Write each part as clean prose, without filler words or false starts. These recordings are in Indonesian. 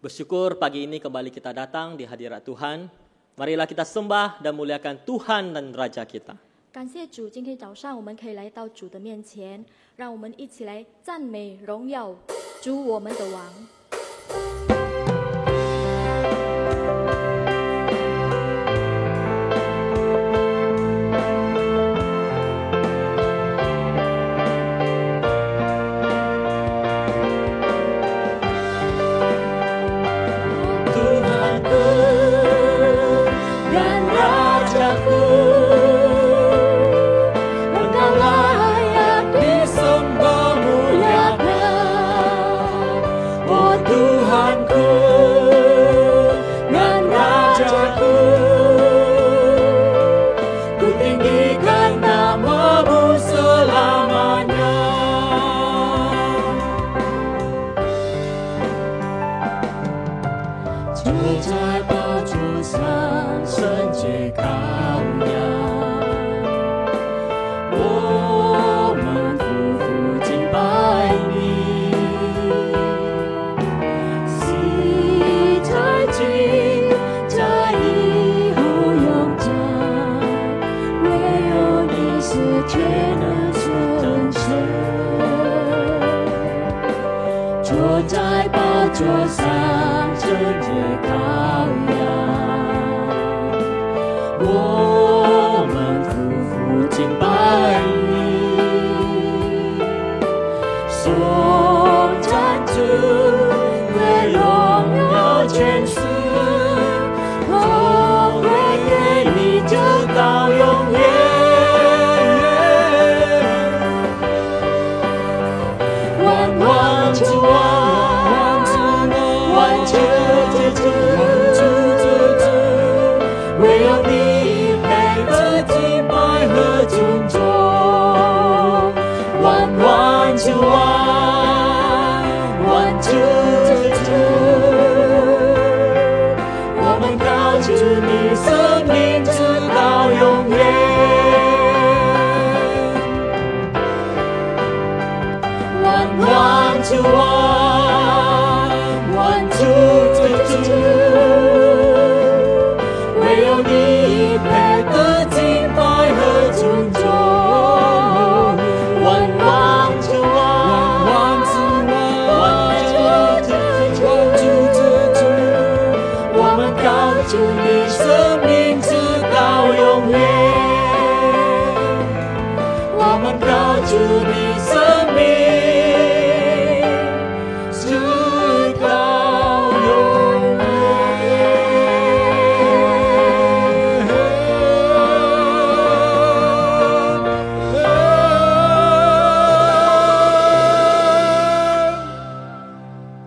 Bersyukur pagi ini kembali kita datang di hadirat Tuhan. Marilah kita sembah dan muliakan Tuhan dan Raja kita. 感谢主，今天早上我们可以来到主的面前，让我们一起来赞美荣耀主我们的王。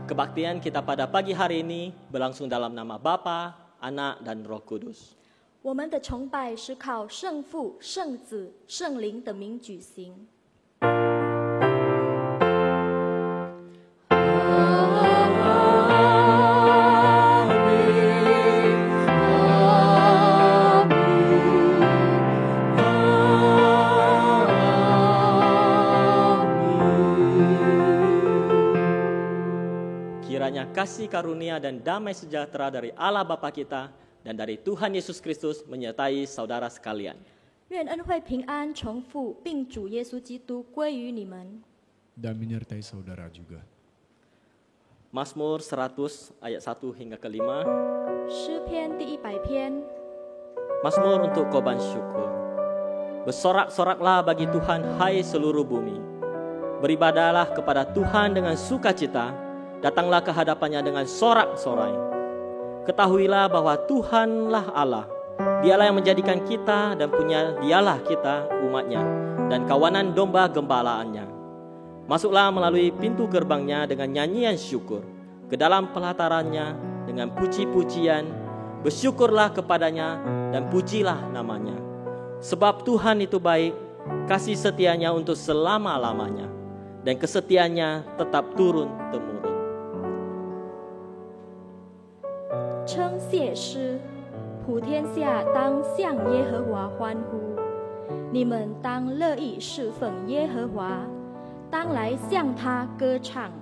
Kebaktian kita pada pagi hari ini berlangsung dalam nama Bapa, Anak, dan Roh Kudus. 我们的崇拜是靠圣父、圣子、圣灵的名举行。 Kiranya kasih karunia dan damai sejahtera dari Allah Bapa kita dan dari Tuhan Yesus Kristus menyertai saudara sekalian. 愿恩惠平安从父并主耶稣基督归于你们。 Dan menyertai saudara juga. Mazmur 100 ayat 1 hingga ke 5. 诗篇第100篇。 Mazmur untuk korban syukur. Bersorak-soraklah bagi Tuhan, hai seluruh bumi. Beribadahlah kepada Tuhan dengan sukacita. Datanglah ke hadapannya dengan sorak-sorai. Ketahuilah bahwa Tuhanlah Allah. Dialah yang menjadikan kita dan punya dialah kita umatnya dan kawanan domba gembalaannya. Masuklah melalui pintu gerbangnya dengan nyanyian syukur, ke dalam pelatarannya dengan puji-pujian. Bersyukurlah kepadanya dan pujilah namanya. Sebab Tuhan itu baik, kasih setianya untuk selama-lamanya, dan kesetiaannya tetap turun-temurun. 称谢诗，普天下当向耶和华欢呼，你们当乐意侍奉耶和华，当来向他歌唱。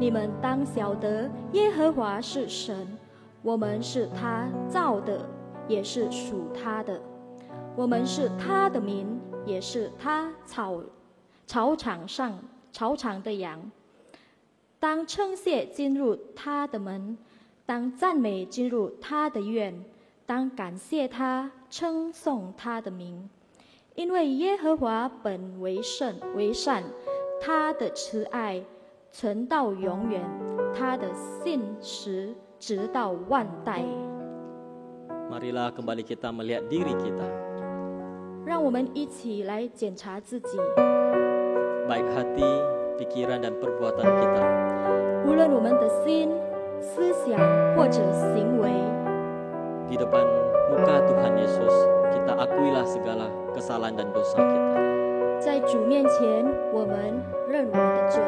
你们当晓得，耶和华是神，我们是他造的，也是属他的。我们是他的民，也是他草场的羊。当称谢进入他的门，当赞美进入他的院，当感谢他，称颂他的名。因为耶和华本为善，他的慈爱存到永远，他的信实直到万代。 Marilah kembali kita melihat diri kita, 让我们一起来检查自己， baik hati, pikiran dan perbuatan kita. 无论我们的心、思想或者行为， Di depan muka Tuhan Yesus, kita akuilah segala kesalahan dan dosa kita. 在主面前，我们认我们的罪。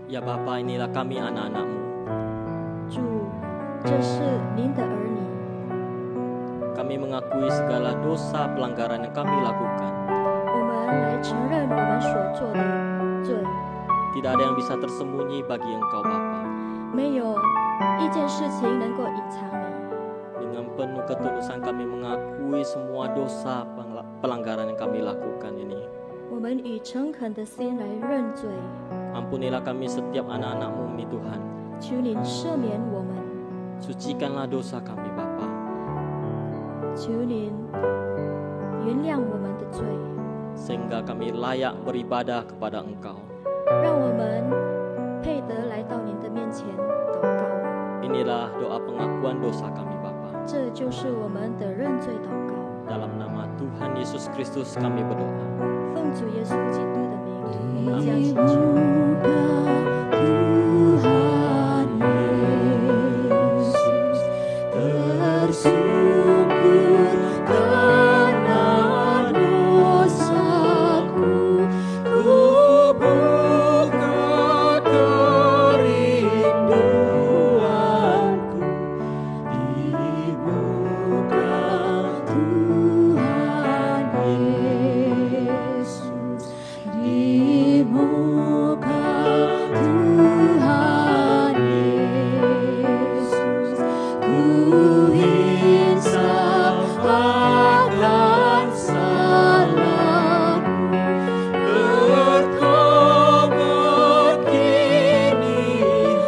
Ya Bapa, inilah kami anak-anak-Mu. 主，这是您的儿女， Kami mengakui segala dosa pelanggaran yang kami lakukan. 我们来承认我们所做的罪， Tidak ada yang bisa tersembunyi bagi Engkau Bapa. 没有一件事情能够隐藏你。 Dengan penuh ketulusan kami mengakui semua dosa pelanggaran yang kami lakukan ini. 我们以诚恳的心来认罪， Ampunilah kami setiap anak-anak-Mu, ya Tuhan. 求您赦免我们， Sucikanlah dosa kami Bapa. 求您原谅我们的罪， Sehingga kami layak beribadah kepada Engkau. 让我们配得来到您的面前祷告。 Inilah doa pengakuan dosa kami Bapa. 这就是我们的认罪祷告。 Dalam nama Tuhan Yesus Kristus kami berdoa. 奉主耶稣基督的名，我们将祈求。 Tuhan Yesus tersyukur karena dosaku, ku buka kerinduanku di muka Tuhan Yesus, di muka Tuhan Yesus, ku insaf akan salahku, bertobat kini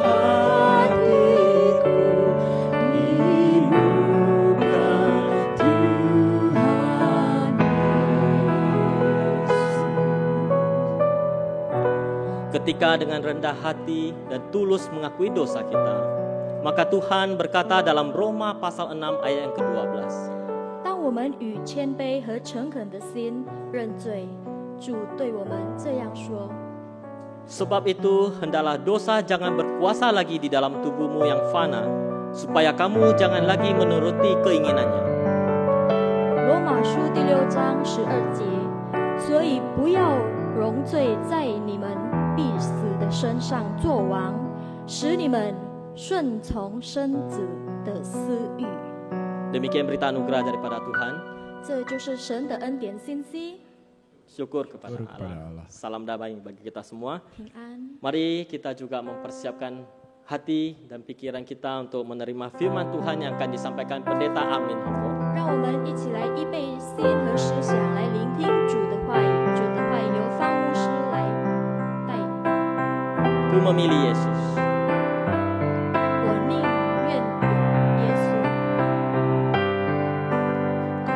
hatiku di muka Tuhan Yesus. Ketika dengan rendah hati dan tulus mengakui dosa kita, maka Tuhan berkata dalam Roma pasal 6 ayat yang ke-12. 当我们与谦卑和诚恳的心认罪，主对我们这样说： Sebab itu hendaklah dosa jangan berkuasa lagi di dalam tubuhmu yang fana, supaya kamu jangan lagi menuruti keinginannya. 罗马书第6章12节，所以不要容罪在你们必死的身上作王，使你们顺从身子的私欲。 Demikian berita anugerah daripada Tuhan. 这就是神的恩典信息， Syukur kepada Syukur kepada Allah. Allah. Salam damai bagi kita semua. 平安。 Mari kita juga mempersiapkan hati dan pikiran kita untuk menerima firman Tuhan yang akan disampaikan pendeta Amin Hongko. 让我们一起来预备心和思想，来聆听主的话语。主的话语由方牧师来带。 Ku memilih Yesus. 我宁愿有耶稣。 Ku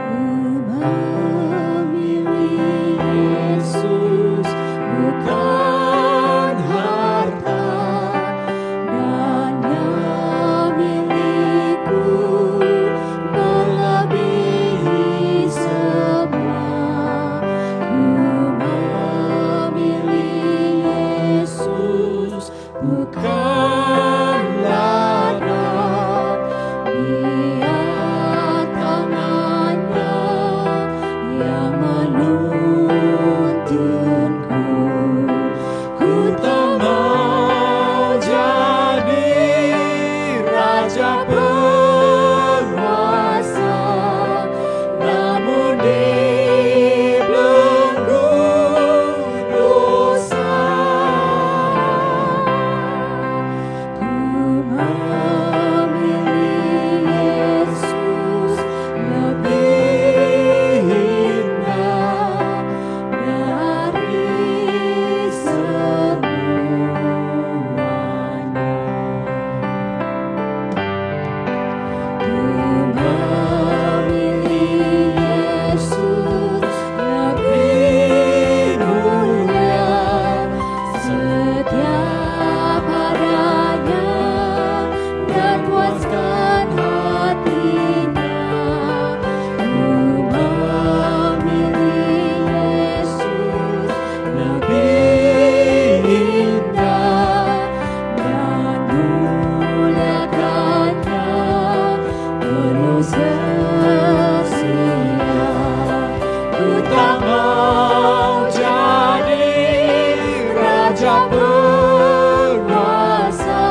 berkuasa,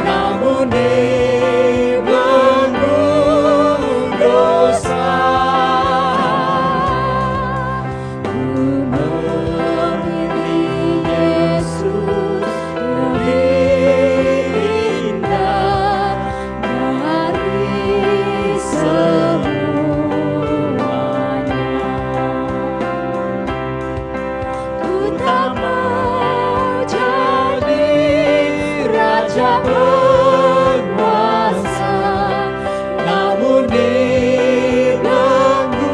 namun dibelenggu dosa. Ku memilih Yesus lebih indah dari semuanya. Ku tak mau jadi raja berkuasa, namun dibelenggu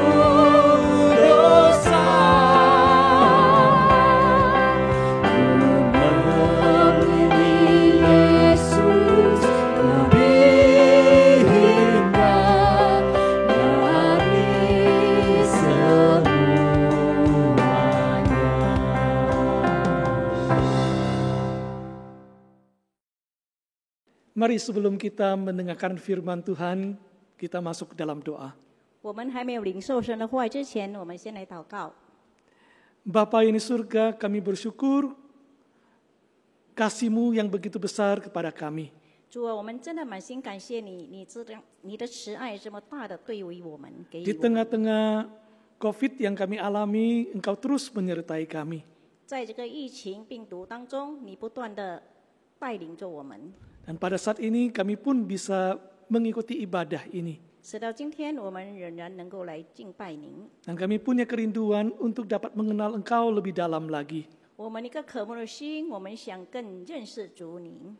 dosa. Ku memilih Yesus lebih indah dari semuanya. Mari sebelum kita mendengarkan firman Tuhan, kita masuk ke dalam doa. 我们还没有领受神的话语之前，我们先来祷告。 Bapa yang di surga, kami bersyukur kasih-Mu yang begitu besar kepada kami. 主啊，我们真的满心感谢你，你的慈爱这么大的对于我们，给 Di 予我们。 tengah-tengah COVID yang kami alami, Engkau terus menyertai kami. 在这个疫情病毒当中，你不断的带领着我们， Dan pada saat ini kami pun bisa mengikuti ibadah ini. 直到今天我们仍然能够来敬拜您。 Dan kami punya kerinduan untuk dapat mengenal Engkau lebih dalam lagi. 我们一个渴慕的心，我们想更认识主您。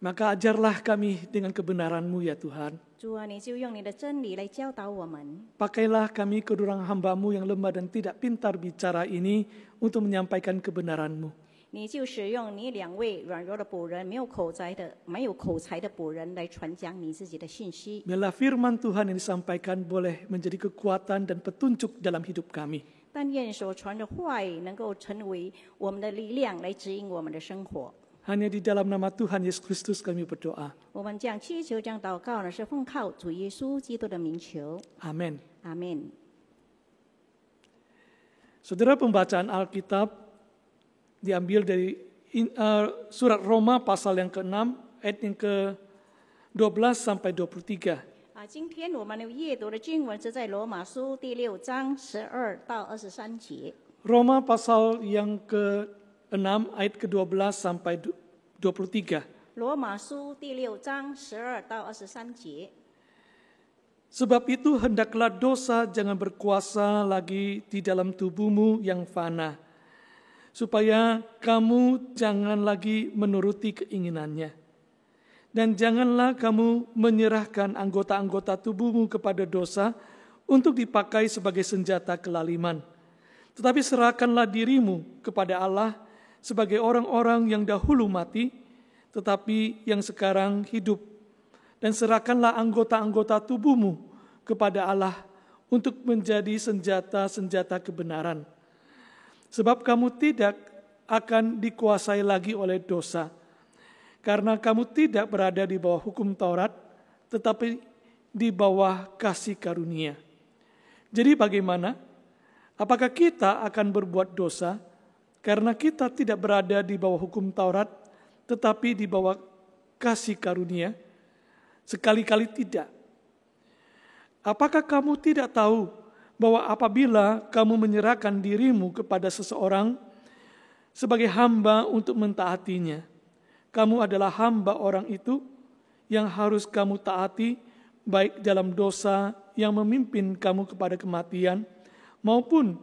Maka ajarlah kami dengan kebenaran-Mu ya Tuhan. 主啊，你就用你的真理来教导我们。 Pakailah kami kedurang hamba-Mu yang lemah dan tidak pintar bicara ini untuk menyampaikan kebenaran-Mu. 你就使用你两位软弱的仆人，没有口才的仆人来传讲你自己的信息。 Biarlah firman Tuhan yang disampaikan boleh menjadi kekuatan dan petunjuk dalam hidup kami. 但愿所传的话语能够成为我们的力量，来指引我们的生活。 Hanya di dalam nama Tuhan Yesus Kristus kami berdoa. 我们这样祈求、这样祷告呢，是奉靠主耶稣基督的名求。 Amin. 阿门。 Saudara, pembacaan Alkitab diambil dari surat Roma pasal yang ke-6 ayat yang ke-12 sampai 23. 今天我们阅读的经文是在罗马书第6章12到23节。 Roma pasal yang ke-6 ayat ke-12 sampai 23. 罗马书第6章12到23节。 Sebab itu hendaklah dosa jangan berkuasa lagi di dalam tubuhmu yang fana, supaya kamu jangan lagi menuruti keinginannya. Dan janganlah kamu menyerahkan anggota-anggota tubuhmu kepada dosa untuk dipakai sebagai senjata kelaliman. Tetapi serahkanlah dirimu kepada Allah sebagai orang-orang yang dahulu mati, tetapi yang sekarang hidup. Dan serahkanlah anggota-anggota tubuhmu kepada Allah untuk menjadi senjata-senjata kebenaran. Sebab kamu tidak akan dikuasai lagi oleh dosa, karena kamu tidak berada di bawah hukum Taurat, tetapi di bawah kasih karunia. Jadi bagaimana? Apakah kita akan berbuat dosa karena kita tidak berada di bawah hukum Taurat, tetapi di bawah kasih karunia? Sekali-kali tidak. Apakah kamu tidak tahu bahwa apabila kamu menyerahkan dirimu kepada seseorang sebagai hamba untuk mentaatinya, kamu adalah hamba orang itu yang harus kamu taati, baik dalam dosa yang memimpin kamu kepada kematian, maupun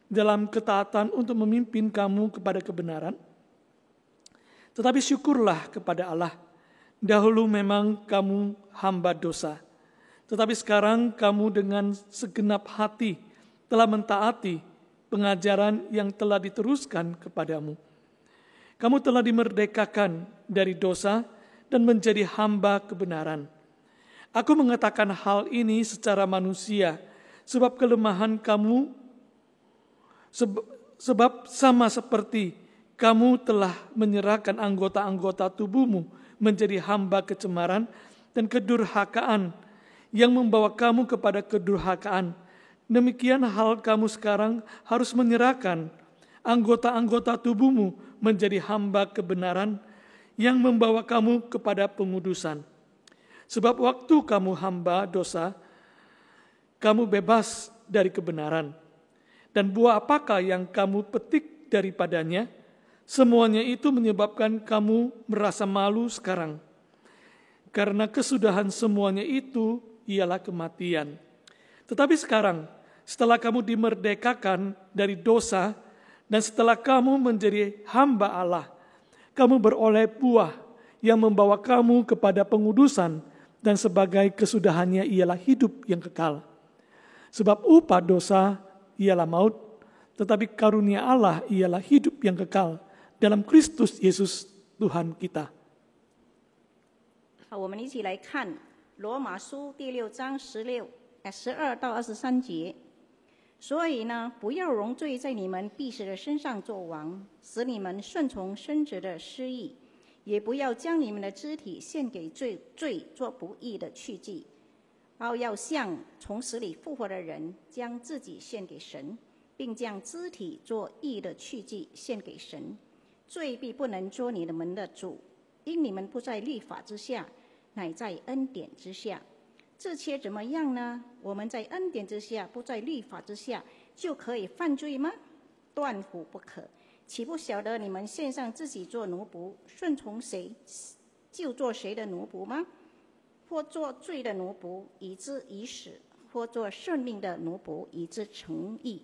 dalam ketaatan untuk memimpin kamu kepada kebenaran? Tetapi syukurlah kepada Allah, dahulu memang kamu hamba dosa, tetapi sekarang kamu dengan segenap hati telah mentaati pengajaran yang telah diteruskan kepadamu. Kamu telah dimerdekakan dari dosa dan menjadi hamba kebenaran. Aku mengatakan hal ini secara manusia, sebab kelemahan kamu, sebab sama seperti kamu telah menyerahkan anggota-anggota tubuhmu menjadi hamba kecemaran dan kedurhakaan yang membawa kamu kepada kedurhakaan. Demikian hal kamu sekarang harus menyerahkan anggota-anggota tubuhmu menjadi hamba kebenaran yang membawa kamu kepada pengudusan. Sebab waktu kamu hamba dosa, kamu bebas dari kebenaran. Dan buah apakah yang kamu petik daripadanya? Semuanya itu menyebabkan kamu merasa malu sekarang. Karena kesudahan semuanya itu ialah kematian. Tetapi sekarang, setelah kamu dimerdekakan dari dosa, dan setelah kamu menjadi hamba Allah, kamu beroleh buah yang membawa kamu kepada pengudusan, dan sebagai kesudahannya ialah hidup yang kekal. Sebab upah dosa ialah maut, tetapi karunia Allah ialah hidup yang kekal dalam Kristus Yesus Tuhan kita. 好，我们一起来看罗马书第6章12到23节。所以呢，不要容罪在你们必死的身上作王，使你们顺从生殖的私意；也不要将你们的肢体献给罪做不义的器具，要像从死里复活的人，将自己献给神，并将肢体做义的器具献给神。罪必不能做你们的主，因你们不在律法之下，乃在恩典之下。这些怎么样呢？我们在恩典之下，不在律法之下，就可以犯罪吗？断乎不可！岂不晓得你们献上自己做奴仆，顺从谁，就做谁的奴仆吗？或做罪的奴仆，以致已死；或做生命的奴仆，以致成义。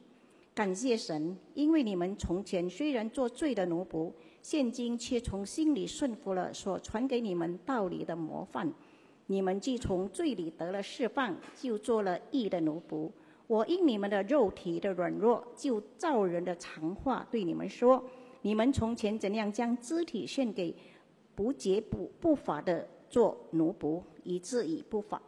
感谢神，因为你们从前虽然做罪的奴仆，现今却从心里顺服了所传给你们道理的模范。你们既从罪里得了释放，就做了义的奴仆。我因你们的肉体的软弱，就照人的常话对你们说：你们从前怎样将肢体献给不洁不法的做奴仆，以致以不法；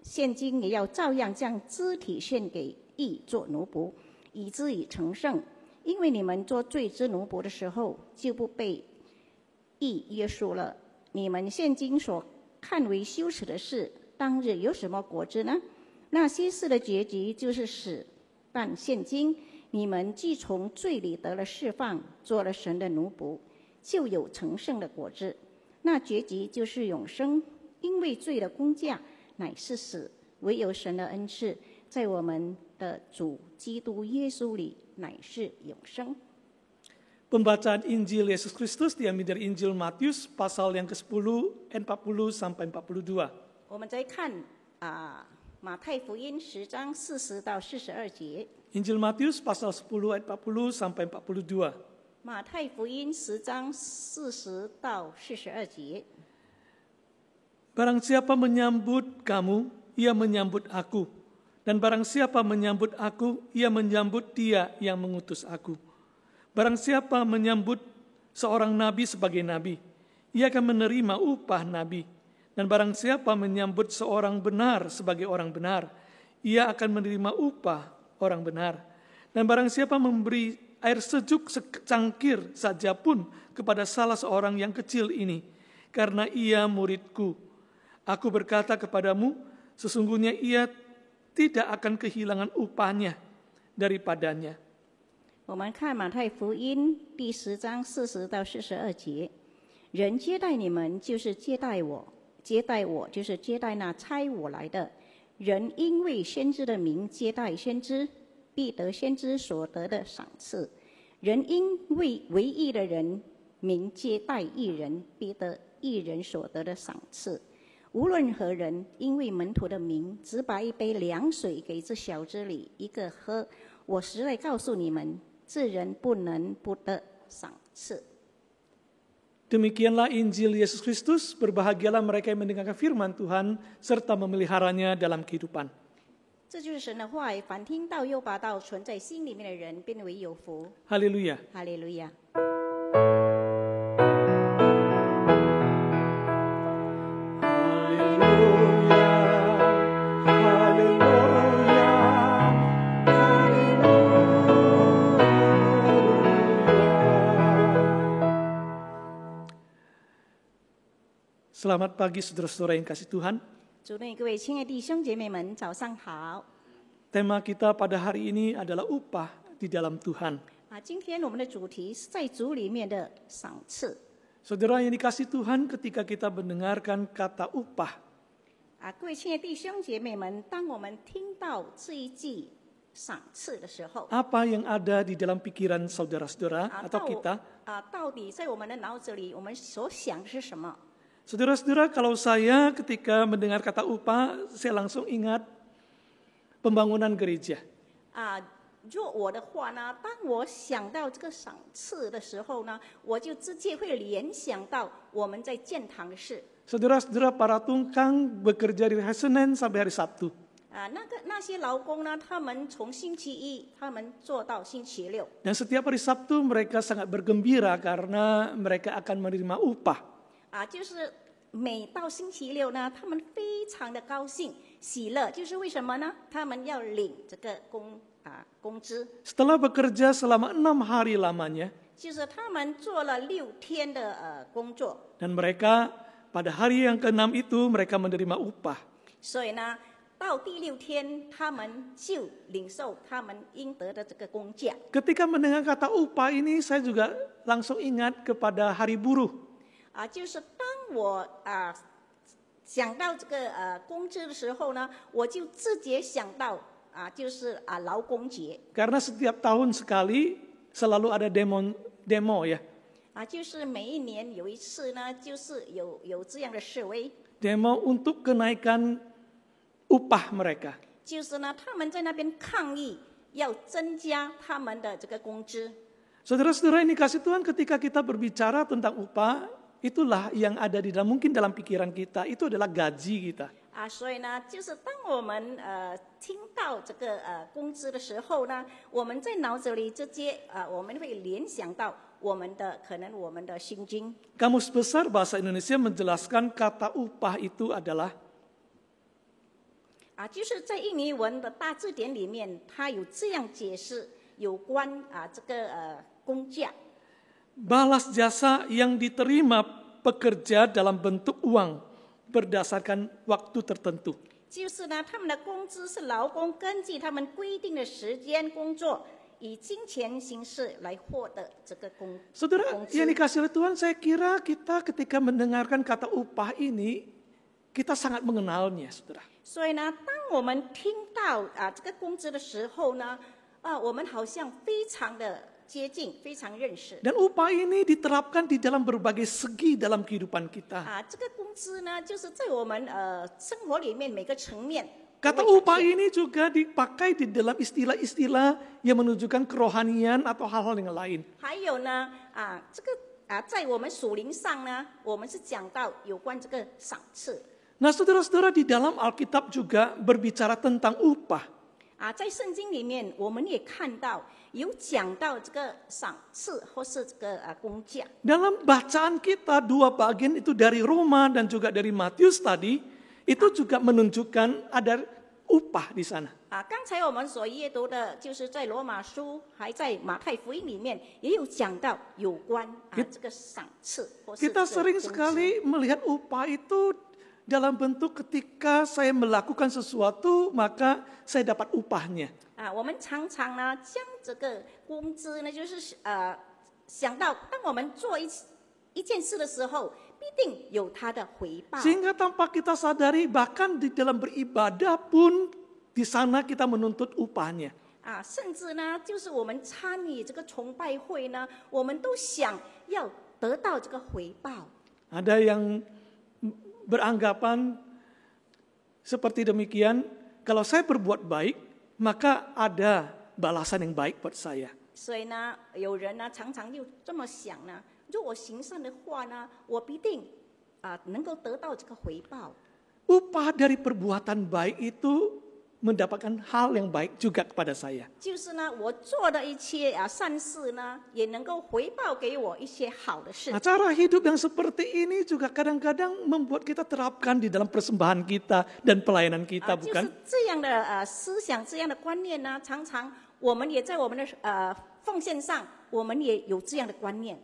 现今也要照样将肢体献给义做奴仆，以致以成圣。因为你们做罪之奴仆的时候，就不被义约束了。你们现今所看为羞耻的事，当日有什么果子呢？那些事的结局就是死。但现今你们既从罪里得了释放，做了神的奴仆，就有成圣的果子。那结局就是永生。因为罪的工价乃是死，唯有神的恩赐，在我们的主基督耶稣里乃是永生。Pembacaan Injil Yesus Kristus diambil dari Injil Matius pasal yang ke-10 ayat 40 sampai 42. 我们再看马太福音10章40到42节。 Injil Matius pasal 10 ayat 40 sampai 42. 马太福音10章40到42节。 Barang siapa menyambut kamu, ia menyambut aku. Dan barang siapa menyambut aku, ia menyambut dia yang mengutus aku. Barang siapa menyambut seorang nabi sebagai nabi, ia akan menerima upah nabi. Dan barang siapa menyambut seorang benar sebagai orang benar, ia akan menerima upah orang benar. Dan barang siapa memberi air sejuk secangkir saja pun kepada salah seorang yang kecil ini, karena ia muridku, aku berkata kepadamu, sesungguhnya ia tidak akan kehilangan upahnya daripadanya. 我们看马太福音第10章40到42节，人接待你们，就是接待我；接待我，就是接待那差我来的。人因为先知的名接待先知，必得先知所得的赏赐；人因为唯义的人名接待义人，必得义人所得的赏赐。无论何人，因为门徒的名，只把一杯凉水给这小子里一个喝，我实在告诉你们，这人不能不得赏赐。 Demikianlah Injil Yesus Kristus, berbahagialah mereka yang mendengarkan firman Tuhan serta memeliharanya dalam kehidupan. 这就是神的话语，凡听到又把道存在心里面的人，变为有福。 Haleluya. 哈利路亚。 Selamat pagi saudara-saudara yang kasih Tuhan. 主内各位亲爱的弟兄姐妹们，早上好。 Tema kita pada hari ini adalah upah di dalam Tuhan. 今天我们的主题是在主里面的赏赐。 Saudara yang dikasih Tuhan, ketika kita mendengarkan kata upah, 各位亲爱的弟兄姐妹们，当我们听到这一句赏赐的时候， apa yang ada di dalam pikiran saudara-saudara atau kita? 到底在我们的脑子里，我们所想的是什么？ Saudara-saudara, kalau saya ketika mendengar kata upah, saya langsung ingat pembangunan gereja. 若我的话呢，当我想到这个赏赐的时候呢，我就直接会联想到我们在建堂的事。 Saudara-saudara, para tungkang bekerja dari hari Senin sampai hari Sabtu. 那些劳工呢，他们从星期一他们做到星期六。 Dan setiap hari Sabtu mereka sangat bergembira karena mereka akan menerima upah. 就是每到星期六呢，他们非常的高兴喜乐，就是为什么呢？他们要领这个工资。 Setelah bekerja selama 6 hari lamanya, 就是他们做了6天的工作， dan mereka pada hari yang ke-6 itu mereka menerima upah. 所以呢，到第6天他们就领受他们应得的这个工价。 Ketika mendengar kata upah ini, saya juga langsung ingat kepada hari buruh. 就是当我想到这个工资的时候呢，我就直接想到就是劳工节。 Karena setiap tahun sekali selalu ada demo ya. 就是每一年有一次呢，就是有这样的示威。 Demo untuk kenaikan upah mereka. 就是呢，他们在那边抗议，要增加他们的这个工资。 Saudara-saudara ini kasih Tuhan, ketika kita berbicara tentang upah, itulah yang ada di dalam mungkin dalam pikiran kita, itu adalah gaji kita. 所以呢，就是当我们听到这个工资的时候呢，我们在脑子里直接我们会联想到我们的薪金。 Kamus Besar Bahasa Indonesia menjelaskan kata upah itu adalah 就是在印尼文的大字典里面，它有这样解释有关这个工价。 balas jasa yang diterima pekerja dalam bentuk uang berdasarkan waktu tertentu. 就是呢，他们的工资是劳工根据他们规定的时间工作，以金钱形式来获得这个工 Saudara 资。 yang dikasih oleh Tuhan, saya kira kita ketika mendengarkan kata upah ini, kita sangat mengenalnya, saudara. 所以呢，当我们听到这个工资的时候呢，我们好像非常的接近，非常认识。 Dan upah ini diterapkan di dalam berbagai segi dalam kehidupan kita. 这个工资呢，就是在我们生活里面每个层面。 Kata upah ini juga dipakai di dalam istilah-istilah yang menunjukkan kerohanian atau hal-hal yang lain. 还有呢，这个在我们属灵上呢，我们是讲到有关这个赏赐。 Nah, saudara-saudara, di dalam Alkitab juga berbicara tentang upah. 在圣经里面，我们也看到有讲到这个赏赐或是这个工价。 Dalam bacaan kita, 2 bagian itu dari Roma dan juga dari Matius tadi, itu juga menunjukkan ada upah di sana. 刚才我们所阅读的，就是在罗马书，还在马太福音里面也有讲到有关这个赏赐或是这 Kita 个 sering 工资。 sekali melihat upah itu dalam bentuk ketika saya melakukan sesuatu, maka saya dapat upahnya. 我们常常呢将这个工资呢，就是想到当我们做一件事的时候，必定有它的回报。 Sehingga tanpa kita sadari, bahkan di dalam beribadah pun di sana kita menuntut upahnya. 甚至呢，就是我们参与这个崇拜会呢，我们都想要得到这个回报。 Ada yang beranggapan seperti demikian, kalau saya berbuat baik, maka ada balasan yang baik buat saya. 所以呢，有人呢常常就这么想呢：如果行善的话呢，我必定能够得到这个回报。 Upah dari perbuatan baik itu mendapatkan hal yang baik juga kepada saya. 就是呢，我做的一切善事呢，也能够回报给我一些好的事。 Nah, cara hidup yang seperti ini juga kadang-kadang membuat kita terapkan di dalam persembahan kita dan pelayanan kita, 就是 bukan? 这样的思想、这样的观念呢，常常我们也在我们的奉献上，我们也有这样的观念。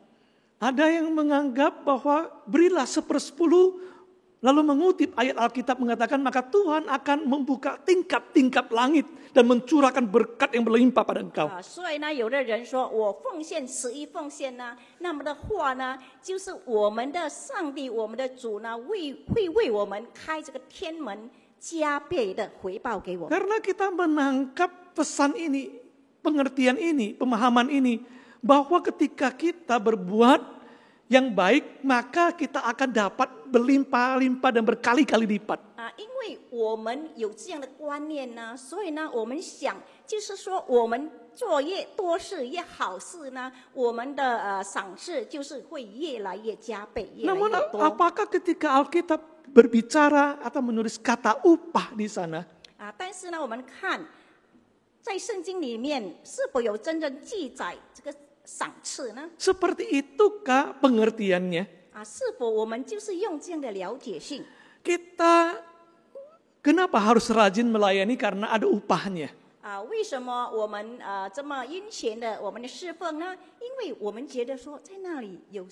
Ada yang menganggap bahwa berilah 1/10 lalu mengutip ayat Alkitab mengatakan, maka Tuhan akan membuka tingkap-tingkap langit dan mencurahkan berkat yang berlimpah pada engkau. 所以呢，有的人说我奉献11奉献呢，那么的话呢，就是我们的上帝，我们的主呢，会为我们开这个天门，加倍的回报给我们。 Karena kita menangkap pesan ini, pengertian ini, pemahaman ini, bahwa ketika kita berbuat yang baik, maka kita akan dapat berlimpah-limpah dan berkali-kali lipat. 因为我们有这样的观念呢，所以呢，我们想就是说，我们做越多事越好事呢，我们的赏赐就是会越来越加倍，越来 Namun 越多。 apakah ketika Alkitab berbicara atau menulis kata upah di sana, 但是呢，我们看在圣经里面是否有真正记载这个赏赐呢？ seperti itukah pengertiannya? 是否我们就是用这样的了解性？ Kita kenapa harus rajin melayani karena ada upahnya? 为什么我们这么殷勤的我们的侍奉呢？因为我们觉得说在那里有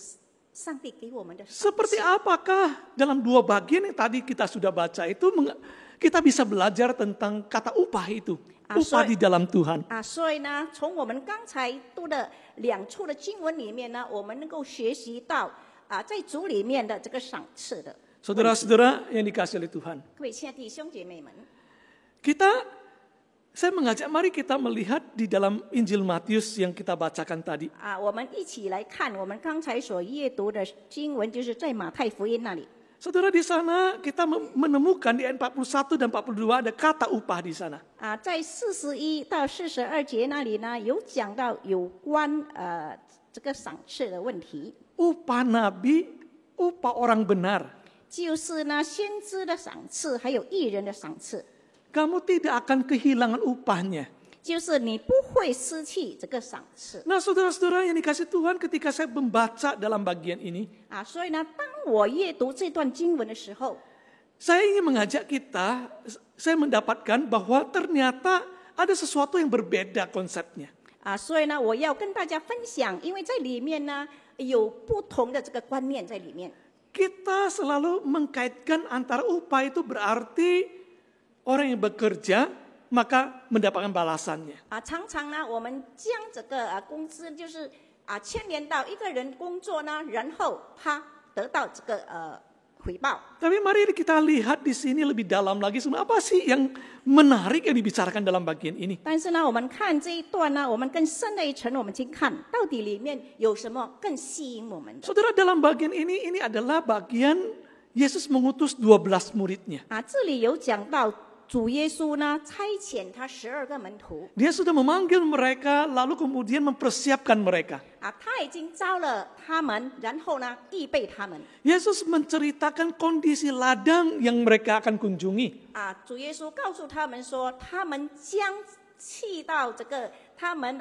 上帝给我们的赏赐。 Seperti apakah dalam dua bagian yang tadi kita sudah baca itu kita bisa belajar tentang kata upah itu, upah di dalam Tuhan. 所以呢，从我们刚才读的两处的经文里面呢，我们能够学习到在主里面的这个赏赐的。 Saudara-saudara yang dikasihi oleh Tuhan, 各位亲爱的弟兄姐妹们， saya mengajak mari kita melihat di dalam Injil Matius yang kita bacakan tadi. 我们一起来看我们刚才所阅读的经文，就是在马太福音那里。 Saudara, di sana kita menemukan di ayat 41 dan 42 ada kata upah di sana. 在41到42节那里呢，有讲到有关这个赏赐的问题。 Upah nabi, upah orang benar. 就是呢，先知的赏赐，还有义人的赏赐。 Kamu tidak akan kehilangan upahnya. 就是你不会失去这个赏赐。 Nah, saudara-saudara yang dikasih Tuhan, ketika saya membaca dalam bagian ini, 所以呢，当我阅读这段经文的时候， saya ingin mengajak kita, saya mendapatkan bahwa ternyata ada sesuatu yang berbeda konsepnya. 所以呢，我要跟大家分享，因为在里面呢有不同的这个观念在里面。 Kita selalu mengkaitkan antara upah itu berarti orang yang bekerja maka mendapatkan balasannya. 常常呢，我们将这个工资就是牵连到一个人工作呢，然后他得到这个回报。 Tapi mari kita lihat di sini lebih dalam lagi, apa sih yang menarik yang dibicarakan dalam bagian ini? 但是呢，我们看这一段呢，我们更深的一层，我们去看到底里面有什么更吸引我们的。 Saudara, dalam bagian ini adalah bagian Yesus mengutus 12 muridnya. 这里有讲到主耶稣呢差遣他12个门徒。 Dia sudah memanggil mereka, lalu kemudian mempersiapkan mereka. 他已经招了他们，然后呢预备他们。 Yesus menceritakan kondisi ladang yang mereka akan kunjungi. 主耶稣告诉他们说，他们将去到这个他们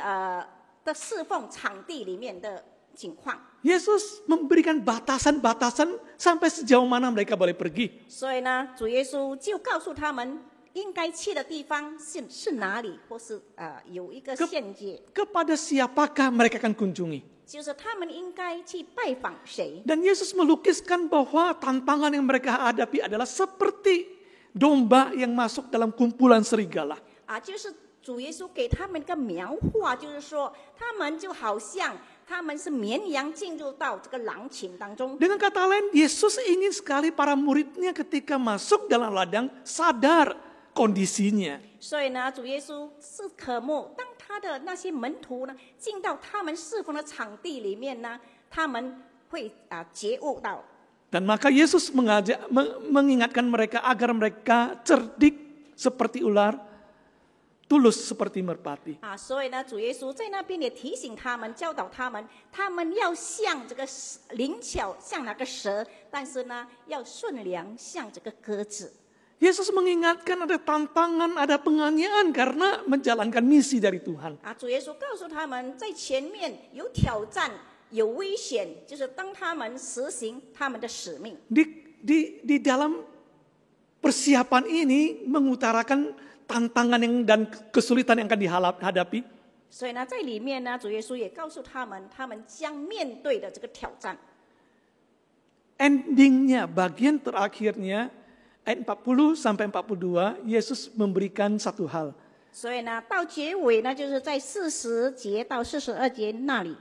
的侍奉场地里面的情况。 Yesus memberikan batasan-batasan sampai sejauh mana mereka boleh pergi. 所以呢，主耶稣就告诉他们应该去的地方是哪里，或是有一个限界， Kepada siapakah mereka akan kunjungi. 就是他们应该去拜访谁。 Dan Yesus melukiskan bahwa tantangan yang mereka hadapi adalah seperti domba yang masuk dalam kumpulan serigala. 就是主耶稣给他们一个描画，就是说他们就好像他们是绵羊进入到这个狼群当中。 Dengan kata lain, Yesus ingin sekali para muridnya ketika masuk dalam ladang sadar kondisinya. 所以呢，主耶稣是渴慕当他的那些门徒呢进到他们侍奉的场地里面呢，他们会觉悟到。 Dan maka Yesus mengingatkan mereka agar mereka cerdik seperti ular, tulus seperti merpati. 所以呢，主耶稣在那边也提醒他们，教导他们，他们要像这个灵巧，像那个蛇，但是呢，要顺良，像这个鸽子。 Yesus mengingatkan ada tantangan, ada penganiayaan karena menjalankan misi dari Tuhan. 主耶稣告诉他们，在前面有挑战，有危险，就是当他们实行他们的使命。 Di dalam persiapan ini mengutarakan tantangan dan kesulitan yang akan dihadapi. 所以呢，在里面呢，主耶稣也告诉他们，他们将面对的这个挑战。endingnya, bagian terakhirnya, ayat 40 sampai 42, Yesus memberikan satu hal. 所以呢，到结尾呢，就是在40节到42节那里。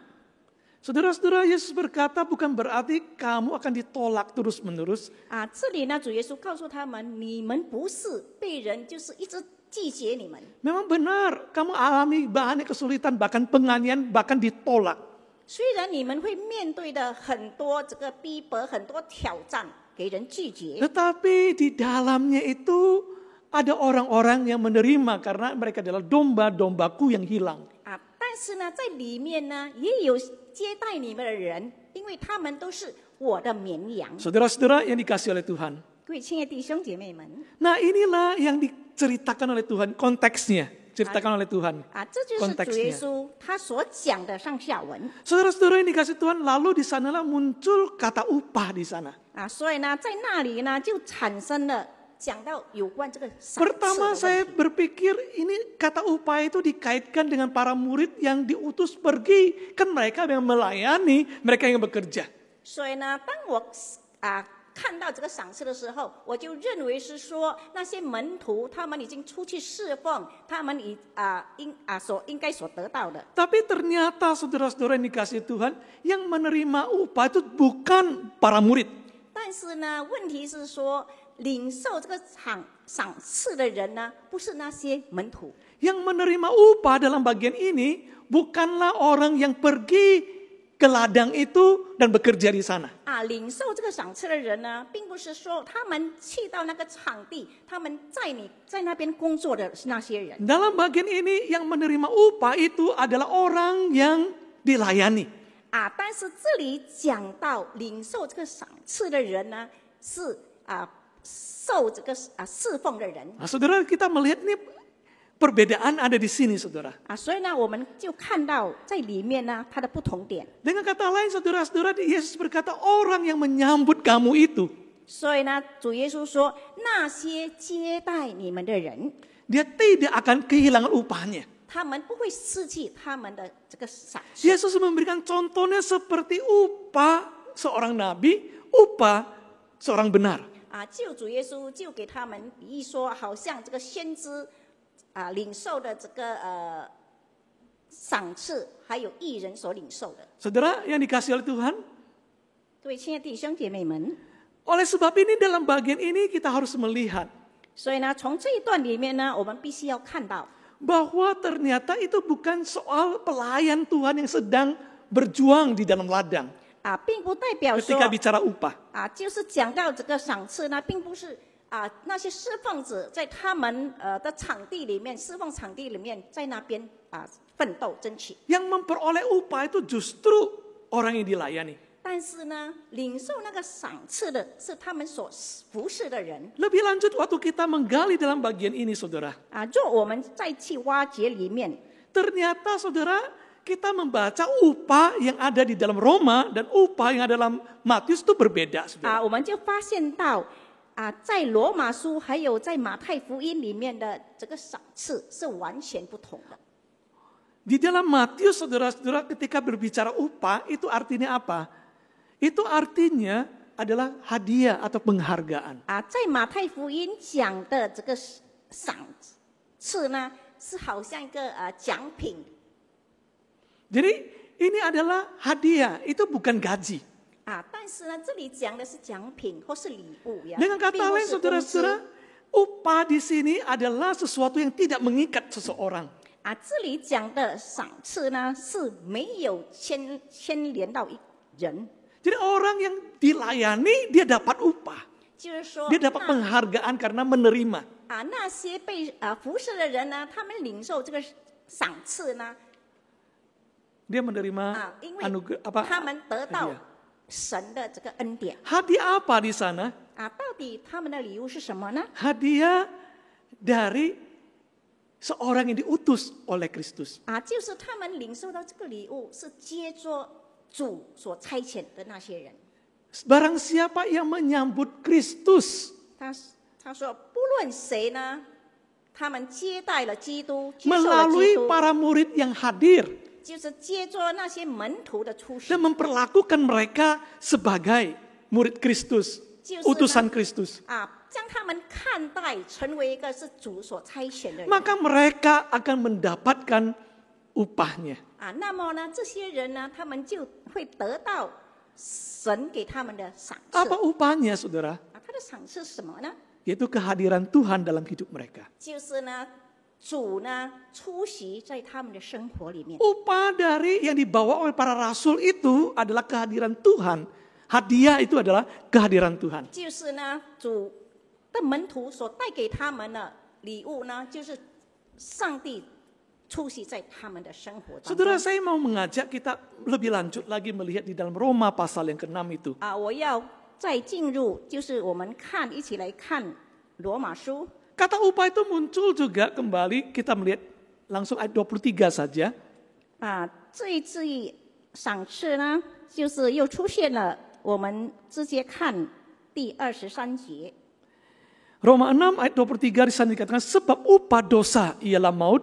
Saudara-saudara, Yesus berkata bukan berarti kamu akan ditolak terus-menerus. 这里呢，主耶稣告诉他们，你们不是被人就是一直拒绝你们。 Memang benar, kamu alami banyak kesulitan, bahkan penganiayaan, bahkan ditolak. 虽然你们会面对的很多这个逼迫、很多挑战，给人拒绝， Tetapi di dalamnya itu ada orang-orang yang menerima karena mereka adalah domba-dombaku yang hilang. 但是呢，在里面呢，也有接待你们的人，因为他们都是我的绵羊。 Saudara-saudara yang dikasih oleh Tuhan. 各位亲爱的弟兄姐妹们， Nah inilah yang diceritakan oleh Tuhan, konteksnya. Ceritakan oleh Tuhan. 这就是主耶稣他所讲的上下文。 Saudara-saudara yang dikasih Tuhan, lalu di sanalah muncul kata upah di sana. 所以呢，在那里呢，就产生了讲到有关这个赏赐的 Pertama 问 saya 题。 berpikir ini kata upah itu dikaitkan dengan para murid yang diutus pergi. Kan mereka yang melayani, mereka yang bekerja. 所以呢，当我看到这个赏赐的时候，我就认为是说那些门徒他们已经出去侍奉，他们应该所得到的。 Tapi ternyata saudara-saudara yang dikasih Tuhan, yang menerima upah itu bukan para murid. 但是呢，问题是说领受这个赏赐的人呢，不是那些门徒。 Yang menerima upah dalam bagian ini bukanlah orang yang pergi ke ladang itu dan bekerja di sana. 领受这个赏赐的人呢，并不是说他们去到那个场地，他们在那边工作的是那些人。 Dalam bagian ini yang menerima upah itu adalah orang yang dilayani. 但是这里讲到领受这个赏赐的人呢，是受这个侍奉的人。 Nah, saudara kita melihat ini perbedaan ada di sini, saudara. 所以呢，我们就看到在里面呢，它的不同点。 Dengan kata lain, saudara-saudara, Yesus berkata orang yang menyambut kamu itu, 所以呢，主耶稣说，那些接待你们的人， dia tidak akan kehilangan upahnya. 他们不会失去他们的这个赏赐。 Yesus memberikan contohnya seperti upah seorang nabi, upah seorang benar. 就主耶稣就给他们比喻说，好像这个先知领受的这个赏赐，还有义人所领受的。 Saudara yang dikasih oleh Tuhan, 各位亲爱的弟兄姐妹们， oleh sebab ini dalam bagian ini kita harus melihat 所以呢，从这一段里面呢，我们必须要看到， bahwa ternyata itu bukan soal pelayan Tuhan yang sedang berjuang di dalam ladang 并不代表说 ketika bicara upah. 就是讲到这个赏赐呢，并不是那些侍奉者在他们的场地里面，侍奉场地里面，在那边奋斗争取。 Yang memperoleh upah itu justru orang yang dilayani. 但是呢，领受那个赏赐的是他们所服侍的人。 Lebih lanjut waktu kita menggali dalam bagian ini, saudara. 若我们再去挖掘里面， Ternyata saudara, kita membaca upah yang ada di dalam Roma dan upah yang ada dalam Matius itu berbeda, saudara. 我们就发现到在罗马书还有在马太福音里面的这个赏赐是完全不同的。 Di dalam Matius, saudara-saudara, ketika berbicara upah, itu artinya apa? Itu artinya adalah hadiah atau penghargaan. 在马太福音讲的这个赏赐呢，是好像一个奖品。 Jadi ini adalah hadiah, itu bukan gaji. 但是呢，这里讲的是奖品或是礼物呀， Dengan 并 kata 不 lain, 是工资。 saudara-saudara, upah di sini adalah sesuatu yang tidak mengikat seseorang. 这里讲的赏赐呢，是没有牵连到一人， Jadi orang yang dilayani, dia dapat upah. 就是说 Dia dapat penghargaan karena menerima. 那些被服侍的人呢，他们领受这个赏赐呢， Dia menerima 因为 anugerah apa? 他们得到 hadiah. 神的这个恩典。 Hadiah apa di sana? 到底他们的礼物是什么呢？ Hadiah dari seorang yang diutus oleh Kristus. 就是他们领受到这个礼物，是接着主所差遣的那些人。 Barang siapa yang menyambut Kristus 他说，不论谁呢，他们接待了基督，接受了基 melalui 督， para murid yang hadir 就是接着那些门徒的出 dan 现， memperlakukan mereka sebagai murid Kristus, 就是呢 utusan Kristus. 将他们看待成为一个是主所差遣的人 Maka mereka akan mendapatkan upahnya. 那么呢，这些人呢，他们就会得到神给他们的赏赐 Apa upahnya, saudara? 他的赏赐是什么呢？ Yaitu kehadiran Tuhan dalam hidup mereka. 就是呢，主呢出席在他们的生活里面。 Upah dari yang dibawa oleh para rasul itu adalah kehadiran Tuhan. Hadiah itu adalah kehadiran Tuhan. 就是呢，主的门徒所带给他们的礼物呢，就是上帝出席在他们的生活当中。 Saudara, saya mau mengajak kita lebih lanjut lagi melihat di dalam Roma pasal yang ke-6 itu. 我要再进入，就是我们一起来看罗马书。 Kata upah itu muncul juga kembali, kita melihat langsung ayat 23 saja. 这一字赏赐呢，就是又出现了，我们直接看第23节。 Roma 6 ayat 23 di sana dikatakan, sebab upah dosa ialah maut,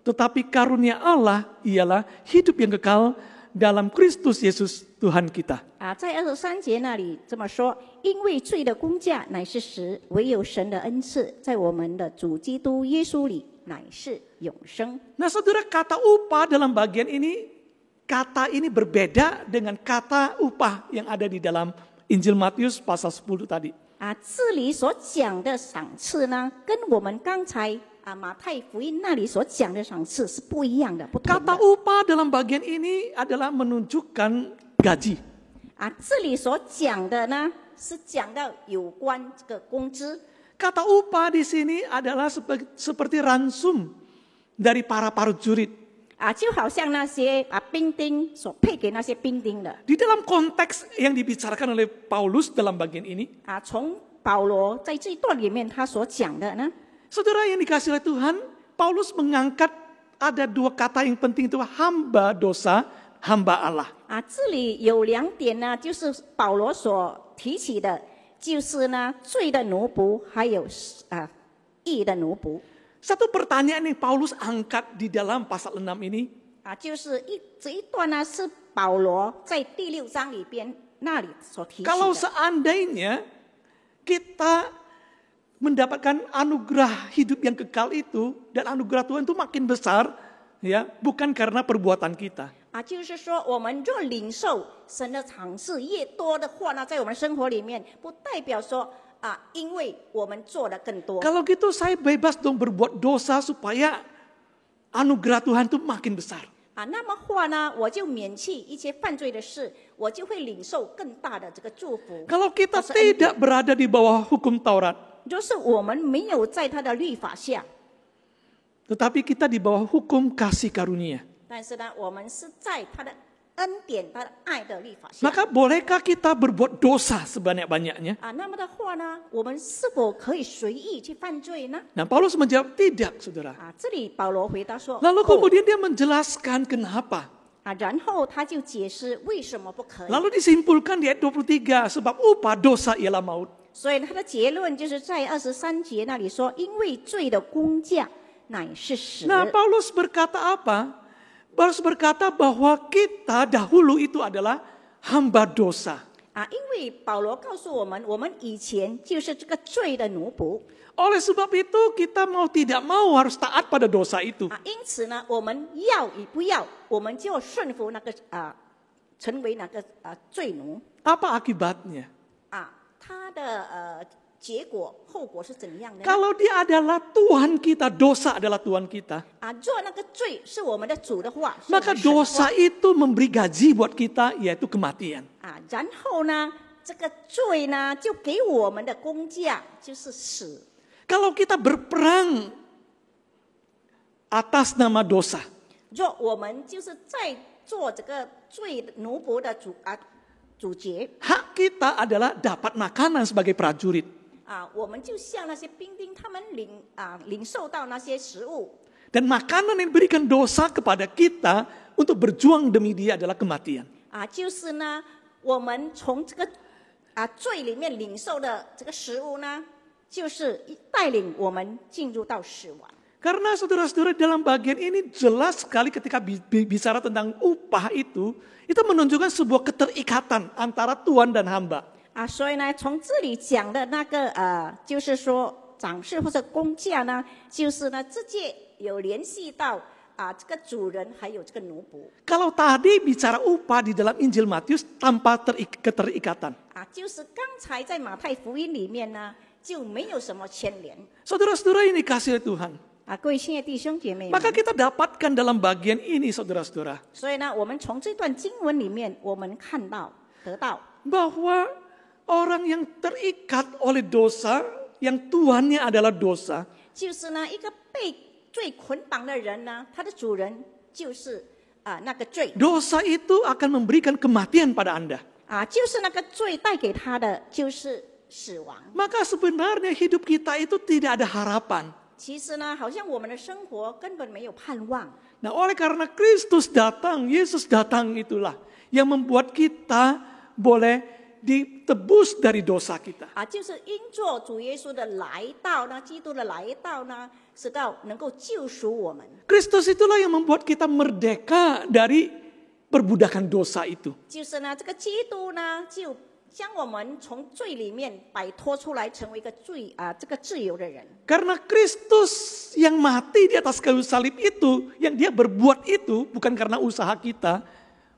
tetapi karunia Allah ialah hidup yang kekal dalam Kristus Yesus Tuhan kita. 在23节那里这么说，因为罪的工价乃是死，唯有神的恩赐在我们的主基督耶稣里乃是永生。 Nah saudara, kata upah dalam bagian ini, kata ini berbeda dengan kata upah yang ada di dalam Injil Matius pasal 10 tadi. 这里所讲的赏赐呢，跟我们刚才马太福音那里所讲的赏赐是不一样的，不同 Kata 的。 upah dalam bagian ini adalah menunjukkan gaji. 这里所讲的呢，是讲到有关这个工资。 Kata upah di sini adalah seperti ransum dari para prajurit. 就好像那些兵丁所配给那些兵丁的。 Di dalam konteks yang dibicarakan oleh Paulus dalam bagian ini, 从保罗在这一段里面他所讲的呢， saudara yang dikasih oleh Tuhan, Paulus mengangkat ada dua kata yang penting itu hamba dosa, hamba Allah. 这里有2点呢，就是保罗所提起的，就是呢罪的奴仆，还有义的奴仆。 Satu pertanyaan yang Paulus angkat di dalam pasal 6 ini, 就是这一段呢是保罗在第6章里边那里所提起 kalau 的。 seandainya kita mendapatkan anugerah hidup yang kekal itu, dan anugerah Tuhan itu makin besar, ya, bukan karena perbuatan kita. 就是说我们若领受神的赏赐越多的话呢，在我们生活里面，不代表说因为我们做的更多。 Kalau gitu saya bebas dong berbuat dosa supaya anugerah Tuhan itu makin besar. 那么话呢，我就免去一些犯罪的事，我就会领受更大的这个祝福。 Kalau kita tidak berada di bawah hukum Taurat, 就是我们没有在他的律法下， tetapi kita di bawah hukum kasih karunia. 但是呢，我们是在他的恩典、他的爱的律法下。 Maka bolehkah kita berbuat dosa sebanyak-banyaknya? 那么的话呢，我们是否可以随意去犯罪呢？ Nah, Paulus menjawab tidak, saudara. 这里保罗回答说， Lalu kemudian dia menjelaskan kenapa. 然后他就解释为什么不可以。 Lalu disimpulkan di ayat 23, sebab upah dosa ialah maut. 所以他的结论就是在23节那里说，因为罪的工价乃是死。 Nah, Paulus berkata apa? Paulus berkata bahwa kita dahulu itu adalah hamba dosa. 因为保罗告诉我们，我们以前就是这个罪的奴仆。 Oleh sebab itu kita mau tidak mau harus taat pada dosa itu. 因此呢，我们要与不要，我们就顺服那个成为那个罪奴。 Apa akibatnya? 他的结果后果是怎样的呢？ Kalau dia adalah Tuhan kita, dosa adalah Tuhan kita, 若那个罪是我们的主的话，是我们 maka 神的话 dosa itu memberi gaji buat kita, yaitu kematian. 然后呢，这个罪呢就给我们的工价就是死。 Kalau kita berperang atas nama dosa, 若我们就是在做这个罪奴仆的主角， hak kita adalah dapat makanan sebagai prajurit. 我们就像那些兵丁，他们领受到那些食物。 Dan makanan yang diberikan dosa kepada kita untuk berjuang demi dia adalah kematian. 就是呢，我们从这个罪里面领受的这个食物呢，就是带领我们进入到死亡。 Karena saudara-saudara dalam bagian ini jelas sekali ketika bicara tentang upah itu menunjukkan sebuah keterikatan antara Tuhan dan hamba. 所以呢，从这里讲的那个就是说长侍或者工价呢，就是呢直接有联系到这个主人还有这个奴仆。 Kalau tadi bicara upah di dalam Injil Matius tanpa keterikatan. 就是刚才在马太福音里面呢，就没有什么牵连。 Saudara-saudara ini kasih oleh Tuhan. 各位亲爱的弟兄姐妹们， Maka kita dapatkan dalam bagian ini saudara-saudara. 所以呢，我们从这段经文里面，我们看到得到 Bahwa orang yang terikat oleh dosa, yang tuannya adalah dosa. 就是呢，一个被罪捆绑的人呢，他的主人就是那个罪 Dosa itu akan memberikan kematian pada Anda. 就是那个罪带给他的就是死亡。 Maka sebenarnya hidup kita itu tidak ada harapan. 其实呢，好像我们的生活根本没有盼望。 Nah, oleh karena Kristus datang, Yesus datang itulah yang membuat kita boleh ditebus dari dosa kita. 就是因着主耶稣的来到呢，基督的来到呢，使到能够救赎我们。 Kristus itulah yang membuat kita merdeka dari perbudakan dosa itu. 就是呢，这个基督呢，就将我们从罪里面摆脱出来，成为一个这个自由的人。 Karena Kristus yang mati di atas kayu salib itu, yang dia berbuat itu bukan karena usaha kita,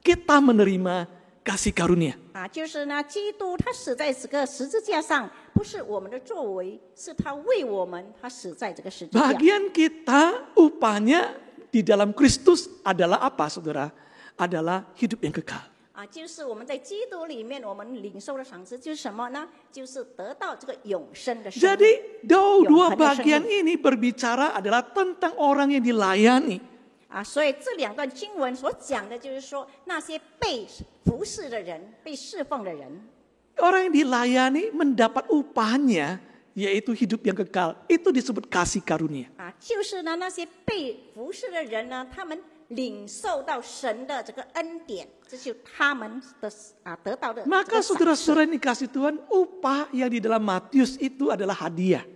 kita menerima kasih karunia. 就是呢，基督他死在这个十字架上，不是我们的作为，是他为我们，他死在这个十字架。 Bagian kita upahnya di dalam Kristus adalah apa, saudara? Adalah hidup yang kekal. 就是我们在基督里面，我们领受的赏赐就是什么呢？就是得到这个永生的生命。 Jadi dua bagian ini berbicara adalah tentang orang yang dilayani. 所以这两段经文所讲的就是说，那些被服侍的人、被侍奉的人， Orang yang dilayani mendapat upahnya, yaitu hidup yang kekal. Itu disebut kasih karunia. 就是呢，那些被服侍的人呢，他们领受到神的这个恩典，这就是他们的得到的。 Maka saudara-saudara ini kasih Tuhan, upah yang di dalam Matius itu adalah hadiah.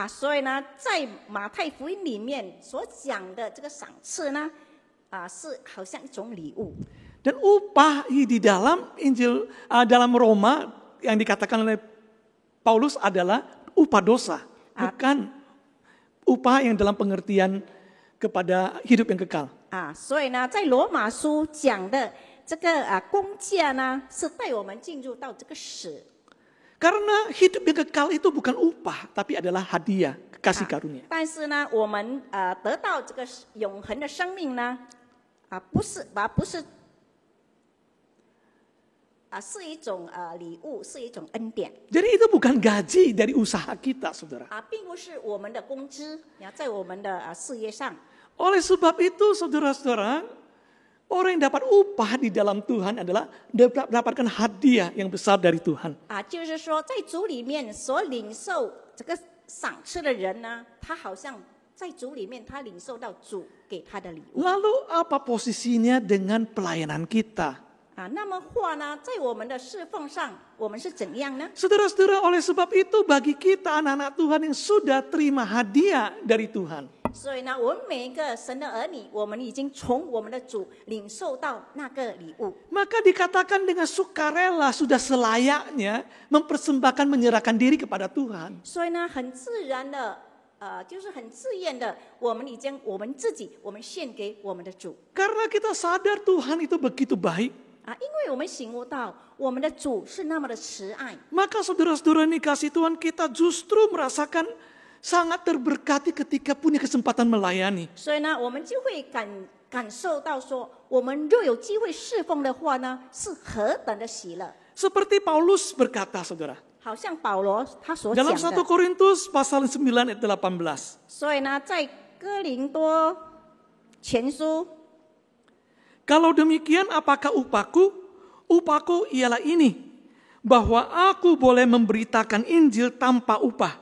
所以呢，在马太福音里面所讲的这个赏赐呢，是好像一种礼物。 Dan upah di dalam Injil dalam Roma yang dikatakan oleh Paulus adalah upah dosa, bukan upah yang dalam pengertian kepada hidup yang kekal. 所以呢，在罗马书讲的这个工价呢，是带我们进入到这个死。 Karena hidup yang kekal itu bukan upah, tapi adalah hadiah, kasih karunia. 但是呢，我们得到这个永恒的生命呢，不是是一种礼物，是一种恩典。 Jadi itu bukan gaji dari usaha kita, saudara. 并不是我们的工资，在我们的事业上。 Oleh sebab itu, saudara-saudara, orang yang dapat upah di dalam Tuhan adalah dapatkan hadiah yang besar dari Tuhan. 就是说，在主里面所领受这个赏赐的人呢，他好像在主里面，他领受到主给他的礼物。 Lalu apa posisinya dengan pelayanan kita? 那么话呢，在我们的侍奉上，我们是怎样呢？ Saudara-saudara, oleh sebab itu bagi kita anak-anak Tuhan yang sudah terima hadiah dari Tuhan. 所以呢，我们每一个神的儿女，我们已经从我们的主领受到那个礼物。 Maka dikatakan dengan sukarela sudah selayaknya mempersembahkan menyerahkan diri kepada Tuhan. 所以呢，很自然的，就是很自愿的，我们已经我们自己，我们献给我们的主。 Karena kita sadar Tuhan itu begitu baik. 因为我们醒悟到我们的主是那么的慈爱。 Maka saudara-saudara ini kasih Tuhan, kita justru merasakan sangat terberkati ketika punya kesempatan melayani. 所以呢，我们就会感受到说，我们若有机会侍奉的话呢，是何等的喜乐。 Seperti Paulus berkata, saudara. 好像保罗他所讲 Dalam 1 的。 Korintus pasal 9 ayat 18. 所以呢，在哥林多前书， Kalau demikian apakah upahku? Upahku ialah ini, bahwa aku boleh memberitakan Injil tanpa upah,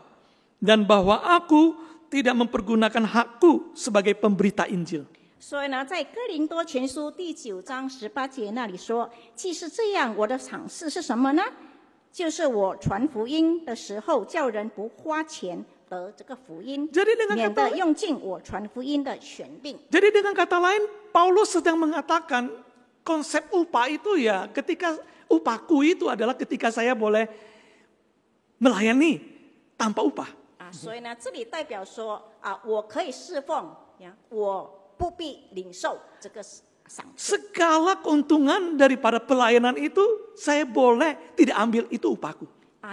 dan bahwa aku tidak mempergunakan hakku sebagai pemberita Injil. 所以呢，在哥林多前书第9章18节那里说：“既是这样，我的赏赐是什么呢？就是我传福音的时候，叫人不花钱得这个福音， Jadi dengan 免得 kata 用尽我传福音的权柄。” Jadi dengan kata lain, Paulus sedang mengatakan konsep upah itu ya ketika upahku itu adalah ketika saya boleh melayani tanpa upah. 所以呢，这里代表说我可以侍奉呀，我不必领受这个赏赐。 Segala keuntungan daripada pelayanan itu saya boleh tidak ambil itu upahku.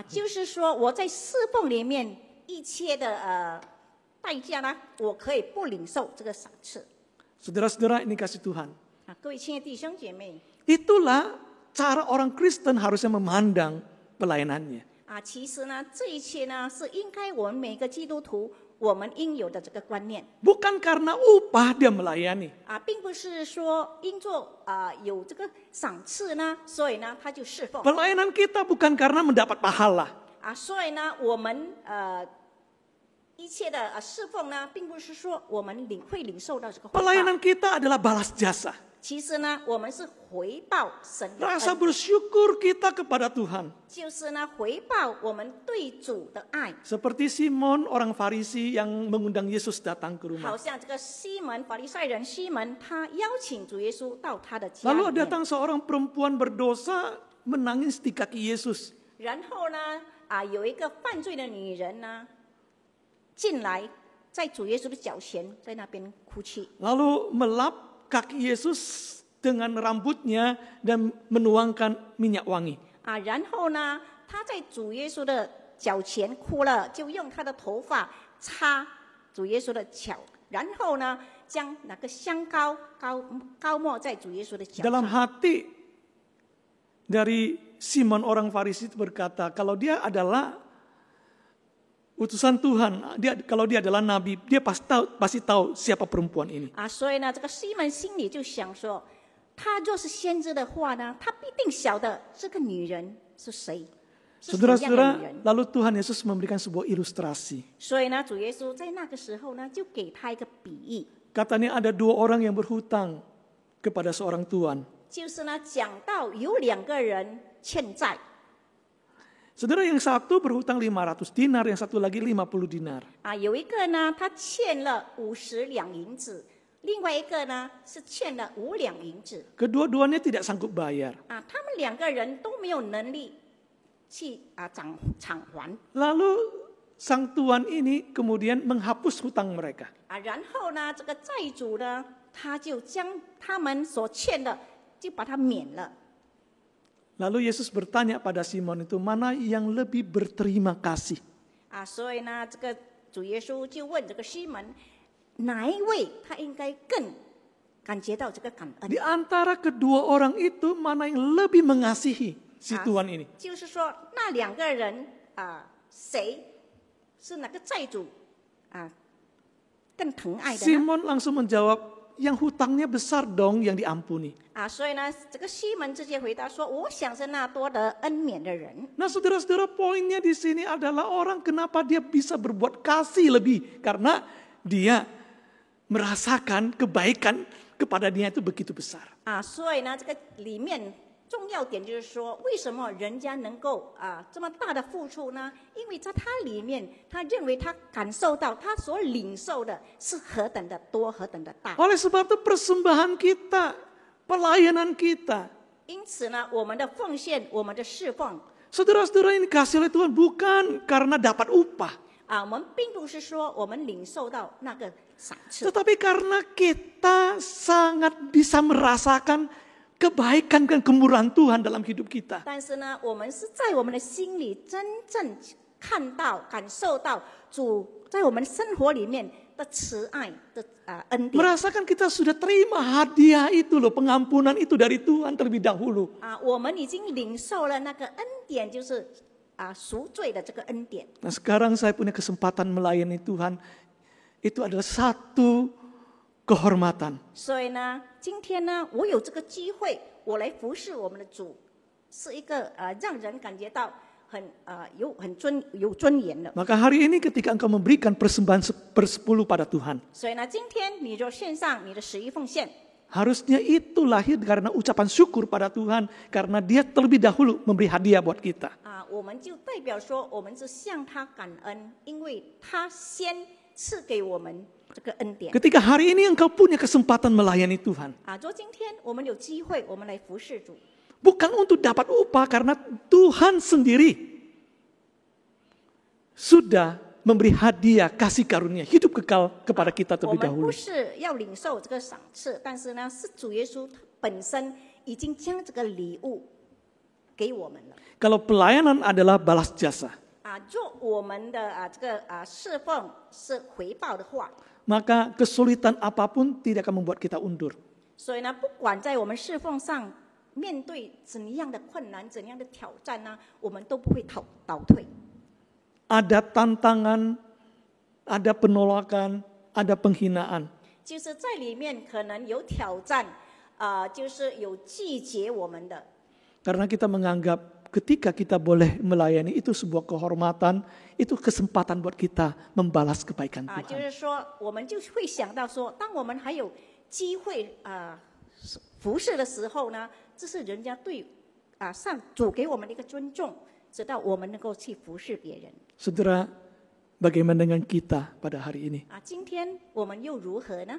就是说我在侍奉里面一切的代价呢，我可以不领受这个赏赐。 Saudara-saudara ini kasih Tuhan. 各位亲爱的弟兄姐妹， Itulah cara orang Kristen harusnya memandang pelayanannya. 其实呢，这一切呢是应该我们每个基督徒我们应有的这个观念。 Bukan karena upah dia melayani. 并不是说因做有这个赏赐呢，所以呢他就侍奉。 Pelayanan kita bukan karena mendapat pahala. 所以呢，我们一切的侍奉呢，并不是说我们会领受到这个回报。 Pelayanan kita adalah balas jasa. 其实呢，我们是回报神的 Rasa 恩， bersyukur kita kepada Tuhan. 就是呢回报我们对主的爱。 Seperti Simon orang Farisi yang mengundang Yesus datang ke 好 rumah. 像这个西门法利赛人西门，他邀请主耶稣到他的家 Lalu 里面， datang seorang perempuan berdosa menangis di kaki Yesus. 然后呢，有一个犯罪的女人呢进来，在主耶稣的脚前，在那边哭泣。 Lalu melap kaki Yesus dengan rambutnya dan menuangkan minyak wangi. 然后呢，他在主耶稣的脚前哭了，就用他的头发擦主耶稣的脚，然后呢，将那个香膏膏抹在主耶稣的脚 Dalam 上。 hati dari Simon orang Farisi itu berkata, kalau dia adalah utusan Tuhan, kalau dia adalah nabi, dia pasti tahu siapa perempuan ini. 所以呢，这个西门心里就想说，他若是先知的话呢，他必定晓得这个女人是谁，是什么样的女 Saudara-saudara, 人。 lalu Tuhan Yesus memberikan sebuah ilustrasi. 所以呢，主耶稣在那个时候呢，就给他一个比喻， Katanya ada 2 orang yang berhutang kepada seorang tuan. 就是呢，讲到有2个人欠债。 Saudara, yang satu berhutang 500 dinar, yang satu lagi 50 dinar. 有一个呢，他欠了50两银子，另外一个呢是欠了5两银子。 Kedua-duanya tidak sanggup bayar. 他们2个人都没有能力去偿还。 Lalu sang tuan ini kemudian menghapus hutang mereka. 然后呢，这个债主呢，他就将他们所欠的就把它免了。 Lalu Yesus bertanya pada Simon itu, mana yang lebih berterima kasih? 所以呢，这个主耶稣就问这个西门，哪一位他应该更感觉到这个感恩？ Di antara kedua orang itu, mana yang lebih mengasihi si tuan ini? 就是说，那2个人谁是哪个债主更疼爱的呢？ Simon langsung menjawab, yang hutangnya besar dong yang diampuni. 所以呢，这个西门直接回答说：“我想是那多得恩免的人。 Nah saudara-saudara, poinnya di sini adalah orang kenapa dia bisa berbuat kasih lebih. Karena dia merasakan kebaikan kepada dia itu begitu besar. 所以呢，这个里面重要点就是说，为什么人家能够这么大的付出呢？因为在他里面，他认为他感受到他所领受的是何等的多，何等的大。 Oleh sebab itu persembahan kita, pelayanan kita. 因此呢，我们的奉献，我们的侍奉。 Saudara-saudara ini dikasih oleh Tuhan bukan karena dapat upah. 我们并不是说我们领受到那个赏赐， Tetapi karena kita sangat bisa merasakan kebaikan dan kemurahan Tuhan dalam hidup kita. 但是呢，我们是在我们的心里真正看到、感受到主在我们生活里面的慈爱的恩典。 Merasakan kita sudah terima hadiah itu loh, pengampunan itu dari Tuhan terlebih dahulu. 我们已经领受了那个恩典，就是赎罪的这个恩典。 Nah sekarang saya punya kesempatan melayani Tuhan. Itu adalah satu kehormatan. 所以呢，今天呢，我有这个机会，我来服侍我们的主，是一个让人感觉到有尊严的。 Maka hari ini ketika engkau memberikan persembahan 10% pada Tuhan. 所以呢，今天你就献上你的11奉献。 Harusnya itu lahir karena ucapan syukur pada Tuhan. Karena dia terlebih dahulu memberi hadiah buat kita. 我们就代表说，我们是向他感恩，因为他先赐给我们这个恩典。 Ketika hari ini engkau punya kesempatan melayani Tuhan. 说今天我们有机会，我们来服侍主。Bukan untuk dapat upah, karena Tuhan sendiri sudah memberi hadiah kasih karunia hidup kekal kepada kita 我 terlebih 们 dahulu. 不是要领受这个赏赐，但是呢，是主耶稣他本身已经将这个礼物给我们了。 Kalau pelayanan adalah balas jasa, 若我们的这个侍奉是回报的话， maka kesulitan apapun tidak akan membuat kita undur. 所以呢，不管在我们侍奉上面对怎样的困难、怎样的挑战呢，我们都不会倒退。 Ada tantangan, ada penolakan, ada penghinaan. 就是在里面可能有挑战，就是有拒绝我们的。 Karena kita menganggap ketika kita boleh melayani itu sebuah kehormatan, itu kesempatan buat kita membalas kebaikan 就 Tuhan. 是说，我们就会想到说，当我们还有机会服侍的时候呢，这是人家对上主给我们的一个尊重，直到我们能够去服侍别人。 Saudara, bagaimana dengan kita pada hari ini? 今天我们又如何呢？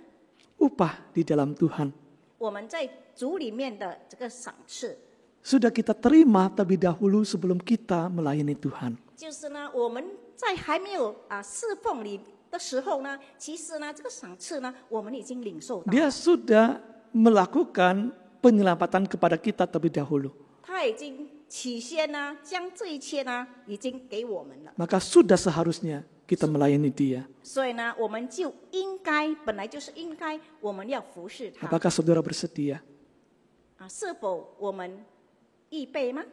Upah di dalam Tuhan 我们在主里面的这个赏赐， sudah kita terima terlebih dahulu sebelum kita melayani Tuhan. 就是呢，我们在还没有侍奉里的时候呢，其实呢，这个赏赐呢，我们已经领受到。 Dia sudah melakukan penyelamatan kepada kita terlebih dahulu. 他已经起先呢，将这一切呢，已经给我们了。 Maka sudah seharusnya kita melayani Dia. 所以呢，我们就应该，本来就是应该，我们要服侍他。 Apakah saudara bersedia? 是否我们预备吗？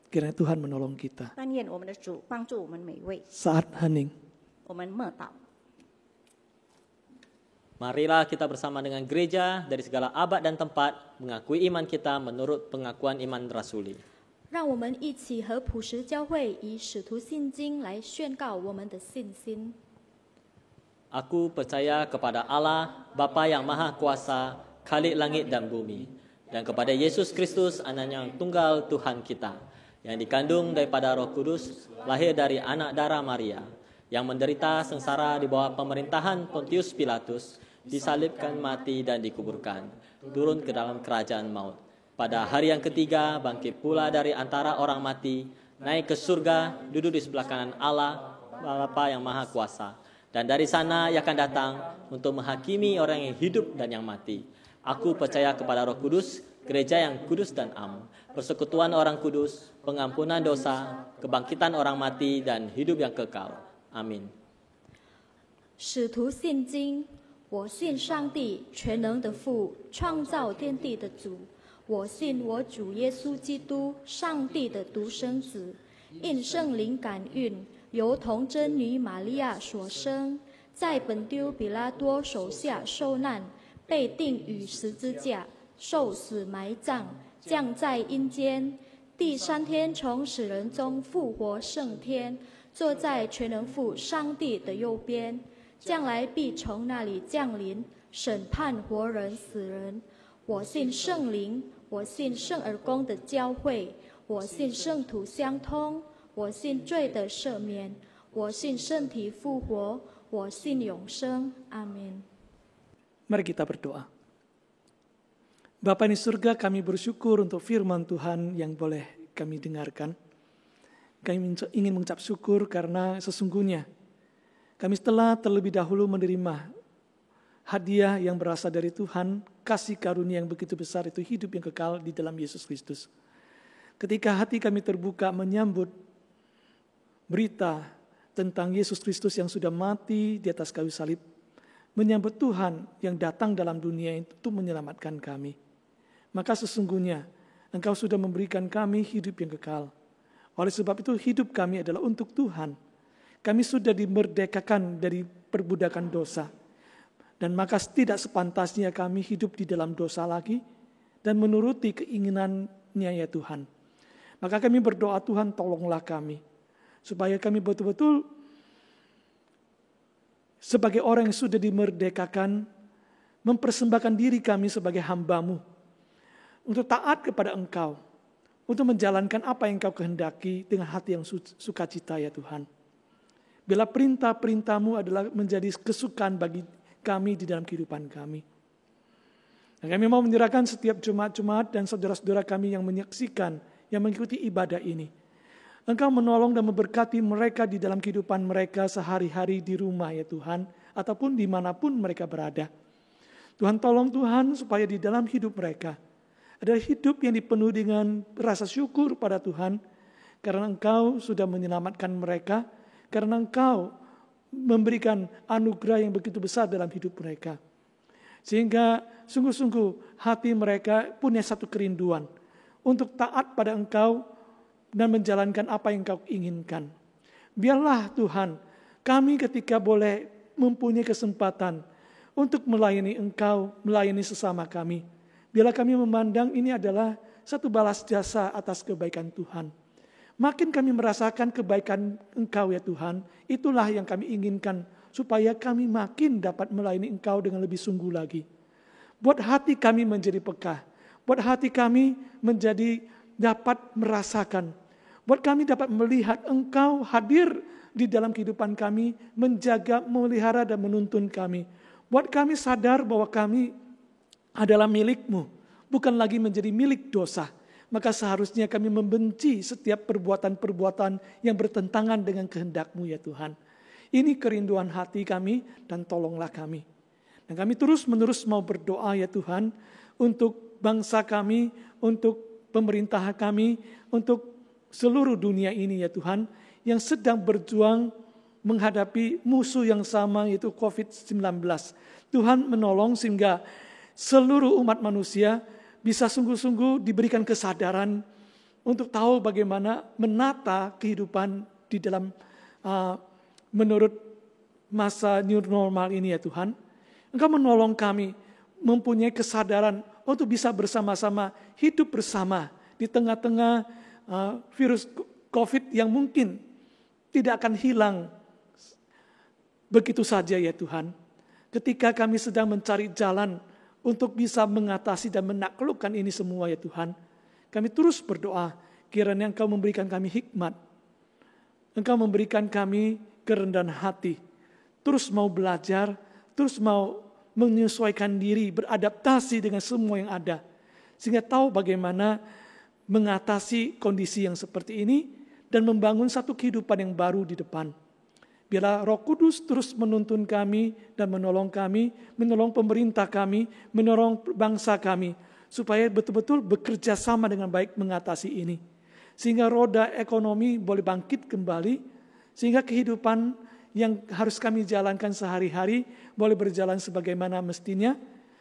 Kiranya Tuhan menolong kita. 但愿我们的主帮助我们每位。 Saat hening, 我们默祷。 Marilah kita bersama dengan gereja dari segala abad dan tempat mengakui iman kita menurut pengakuan iman rasuli. 让我们一起和普实教会以使徒信经来宣告我们的信心。 Aku percaya kepada Allah, Bapa yang Maha Kuasa, Khalik langit dan bumi, dan kepada Yesus Kristus, Anaknya yang tunggal Tuhan kita, yang dikandung daripada Roh Kudus, lahir dari anak darah Maria, yang menderita sengsara di bawah pemerintahan Pontius Pilatus, disalibkan, mati dan dikuburkan, turun ke dalam kerajaan maut. Pada hari yang ketiga bangkit pula dari antara orang mati, naik ke surga, duduk di sebelah kanan Allah, Bapa yang Maha Kuasa. Dan dari sana ia akan datang untuk menghakimi orang yang hidup dan yang mati. Aku percaya kepada Roh Kudus, gereja yang kudus dan am, persekutuan orang kudus, pengampunan dosa, kebangkitan orang mati dan hidup yang kekal. Amin. 使徒信经，我信上帝全能的父，创造天地的主。我信我主耶稣基督，上帝的独生子，因圣灵感孕，由童贞女玛利亚所生，在本丢比拉多手下受难，被钉于十字架，受死埋葬，降在阴间，第三天从死人中复活升天，坐在全能父上帝的右边，将来必从那里降临，审判活人死人。我信圣灵，我信圣而公的教会，我信圣徒相通，我信罪的赦免，我信身体复活，我信永生。阿门。 mari kita berdoa. Bapa di surga, kami bersyukur untuk firman Tuhan yang boleh kami dengarkan. Kami ingin mengucap syukur karena sesungguhnya kami telah terlebih dahulu menerima hadiah yang berasal dari Tuhan, kasih karunia yang begitu besar itu hidup yang kekal di dalam Yesus Kristus. Ketika hati kami terbuka menyambut berita tentang Yesus Kristus yang sudah mati di atas kayu salib, menyambut Tuhan yang datang dalam dunia itu untuk menyelamatkan kami, maka sesungguhnya Engkau sudah memberikan kami hidup yang kekal. Oleh sebab itu hidup kami adalah untuk Tuhan. Kami sudah dimerdekakan dari perbudakan dosa. Dan maka tidak sepantasnya kami hidup di dalam dosa lagi dan menuruti keinginannya ya Tuhan. Maka kami berdoa, Tuhan tolonglah kami supaya kami betul-betul sebagai orang yang sudah dimerdekakan mempersembahkan diri kami sebagai hamba-Mu untuk taat kepada Engkau, untuk menjalankan apa yang Engkau kehendaki dengan hati yang sukacita ya Tuhan. Bila perintah-perintah-Mu adalah menjadi kesukaan bagi kami di dalam kehidupan kami. Dan kami mau menyerahkan setiap jemaat-jemaat dan saudara-saudara kami yang menyaksikan, yang mengikuti ibadah ini. Engkau menolong dan memberkati mereka di dalam kehidupan mereka sehari-hari di rumah ya Tuhan, ataupun dimanapun mereka berada. Tuhan tolong Tuhan supaya di dalam hidup mereka ada hidup yang dipenuhi dengan rasa syukur pada Tuhan, karena Engkau sudah menyelamatkan mereka, karena Engkau memberikan anugerah yang begitu besar dalam hidup mereka. Sehingga sungguh-sungguh hati mereka punya satu kerinduan untuk taat pada Engkau dan menjalankan apa yang Engkau inginkan. Biarlah Tuhan, kami ketika boleh mempunyai kesempatan untuk melayani Engkau, melayani sesama kami. Biarlah kami memandang ini adalah satu balas jasa atas kebaikan Tuhan. Makin kami merasakan kebaikan Engkau ya Tuhan, itulah yang kami inginkan, supaya kami makin dapat melayani Engkau dengan lebih sungguh lagi. Buat hati kami menjadi peka, buat hati kami menjadi dapat merasakan, buat kami dapat melihat Engkau hadir di dalam kehidupan kami, menjaga, memelihara dan menuntun kami. Buat kami sadar bahwa kami adalah milik-Mu, bukan lagi menjadi milik dosa. Maka seharusnya kami membenci setiap perbuatan-perbuatan yang bertentangan dengan kehendak-Mu ya Tuhan. Ini kerinduan hati kami dan tolonglah kami. Dan kami terus-menerus mau berdoa ya Tuhan untuk bangsa kami, untuk pemerintah kami, untuk seluruh dunia ini ya Tuhan, yang sedang berjuang menghadapi musuh yang sama yaitu COVID-19. Tuhan menolong sehingga seluruh umat manusia bisa sungguh-sungguh diberikan kesadaran untuk tahu bagaimana menata kehidupan di dalam menurut masa new normal ini ya Tuhan. Engkau menolong kami mempunyai kesadaran untuk bisa bersama-sama hidup bersama di tengah-tengah virus COVID yang mungkin tidak akan hilang begitu saja ya Tuhan. Ketika kami sedang mencari jalan untuk bisa mengatasi dan menaklukkan ini semua ya Tuhan, kami terus berdoa kiranya Engkau memberikan kami hikmat, Engkau memberikan kami kerendahan hati, terus mau belajar, terus mau menyesuaikan diri, beradaptasi dengan semua yang ada, sehingga tahu bagaimana mengatasi kondisi yang seperti ini dan membangun satu kehidupan yang baru di depan. Biarlah Roh Kudus terus menuntun kami dan menolong kami, menolong pemerintah kami, menolong bangsa kami, supaya betul-betul bekerja sama dengan baik mengatasi ini. Sehingga roda ekonomi boleh bangkit kembali, sehingga kehidupan yang harus kami jalankan sehari-hari boleh berjalan sebagaimana mestinya.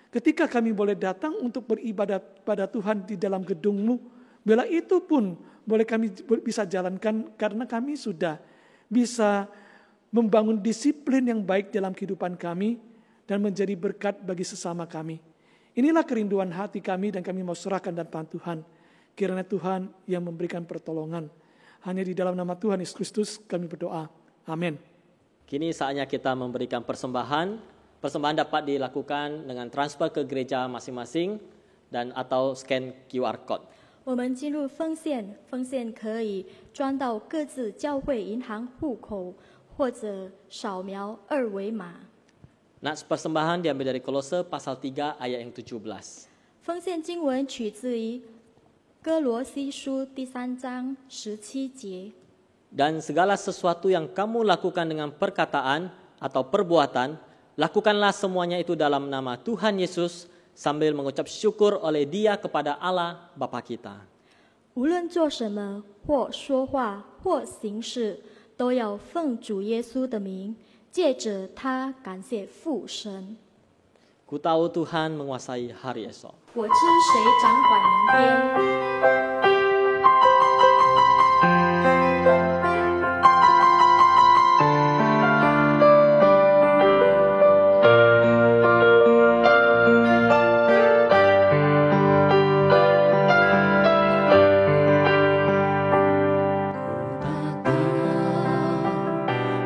Ketika kami boleh datang untuk beribadah pada Tuhan di dalam gedung-Mu, bila itu pun boleh kami bisa jalankan karena kami sudah bisa membangun disiplin yang baik dalam kehidupan kami dan menjadi berkat bagi sesama kami. Inilah kerinduan hati kami dan kami mau serahkan dan tahan Tuhan. Kiranya Tuhan yang memberikan pertolongan. Hanya di dalam nama Tuhan Yesus Kristus kami berdoa. Amin. Kini saatnya kita memberikan persembahan. Persembahan dapat dilakukan dengan transfer ke gereja masing-masing dan atau scan QR code. 我们进入奉献，奉献可以装到各自教会银行户口，或者扫描二维码。 Nats persembahan diambil dari Kolose pasal 3 ayat yang 17. 奉献经文取自于哥罗西书第3章17节。 Dan segala sesuatu yang kamu lakukan dengan perkataan atau perbuatan, lakukanlah semuanya itu dalam nama Tuhan Yesus sambil mengucap syukur oleh Dia kepada Allah Bapa kita. 无论做什么，或说话，或行事，都要奉主耶稣的名，借着他感谢父神。 Ku tahu Tuhan menguasai hari esok. 我知谁掌管明天。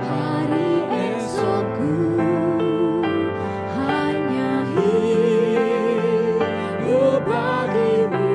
Hari esokku hanya hidup bagimu.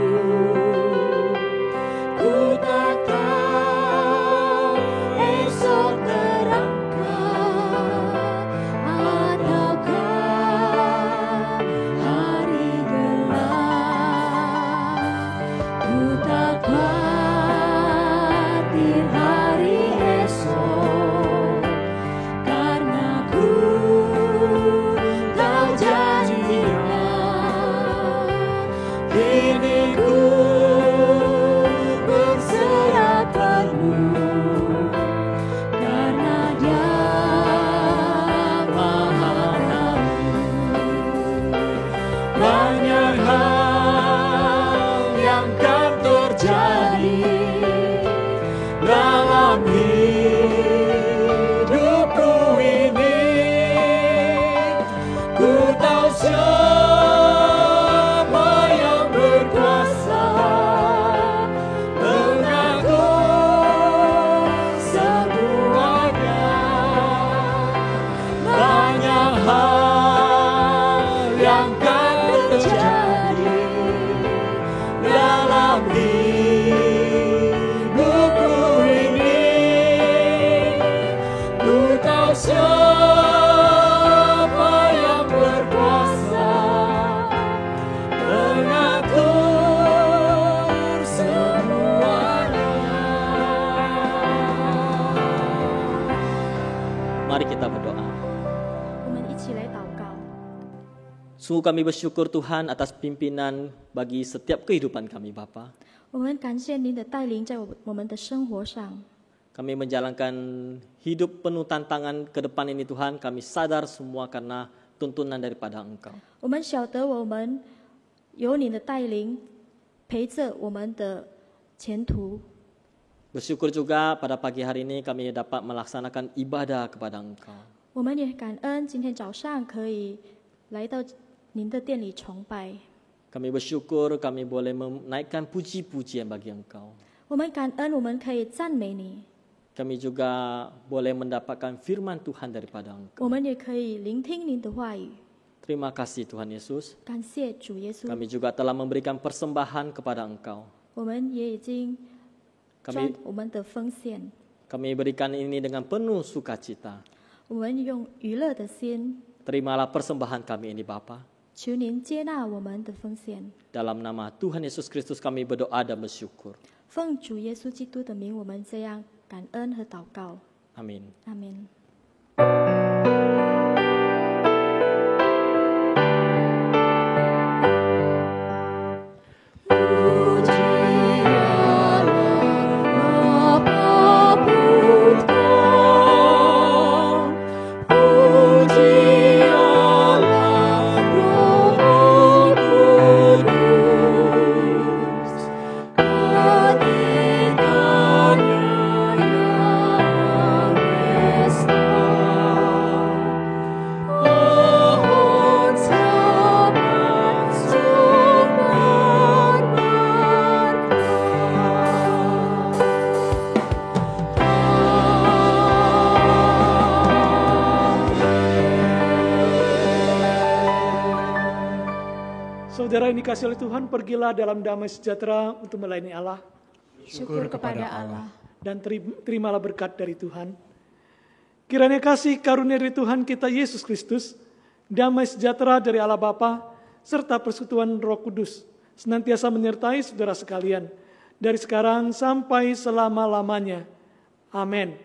dalam hidupku ini, ku tahu siapa yang berkuasa mengatur semuanya. Banyak hal yang akan terjadi dalam hidupku ini, ku tahu siapa yang berkuasa mengatur semuanya. Mari kita berdoa. 我们一起来祷告。 Sungguh kami bersyukur Tuhan atas pimpinan bagi setiap kehidupan kami Bapa. 我们感谢您的带领在我们的生活上。 Kami menjalankan hidup penuh tantangan ke depan ini Tuhan. Kami sadar semua karena tuntunan daripada Engkau. 我们晓得我们有你的带领，陪着我们的前途。 Bersyukur juga pada pagi hari ini kami dapat melaksanakan ibadah kepada Engkau. 我们也感恩今天早上可以来到您的殿里崇拜。 Kami bersyukur kami boleh menaikkan puji-pujian bagi Engkau. 我们感恩我们可以赞美你， Kami juga boleh mendapatkan firman Tuhan daripada 我 Engkau. 们也可以聆听您的话语。 Terima kasih Tuhan Yesus. 感谢主耶稣， Kami juga telah memberikan persembahan kepada Engkau. 我们也已经专 Kami 我们的奉献， kami berikan ini dengan penuh sukacita. 我们用娱乐的心， Terimalah persembahan kami ini Bapa. 求您接纳我们的奉献。 Dalam nama Tuhan Yesus Kristus kami berdoa dan bersyukur. 奉主耶稣基督的名，我们这样感恩和祷告。 Amin. 阿门。 Saudara yang dikasihi oleh Tuhan, pergilah dalam damai sejahtera untuk melayani Allah Syukur kepada Allah. dan terimalah berkat dari Tuhan. Kiranya kasih karunia dari Tuhan kita Yesus Kristus, damai sejahtera dari Allah Bapa, serta persekutuan Roh Kudus senantiasa menyertai saudara sekalian dari sekarang sampai selama-lamanya. Amin.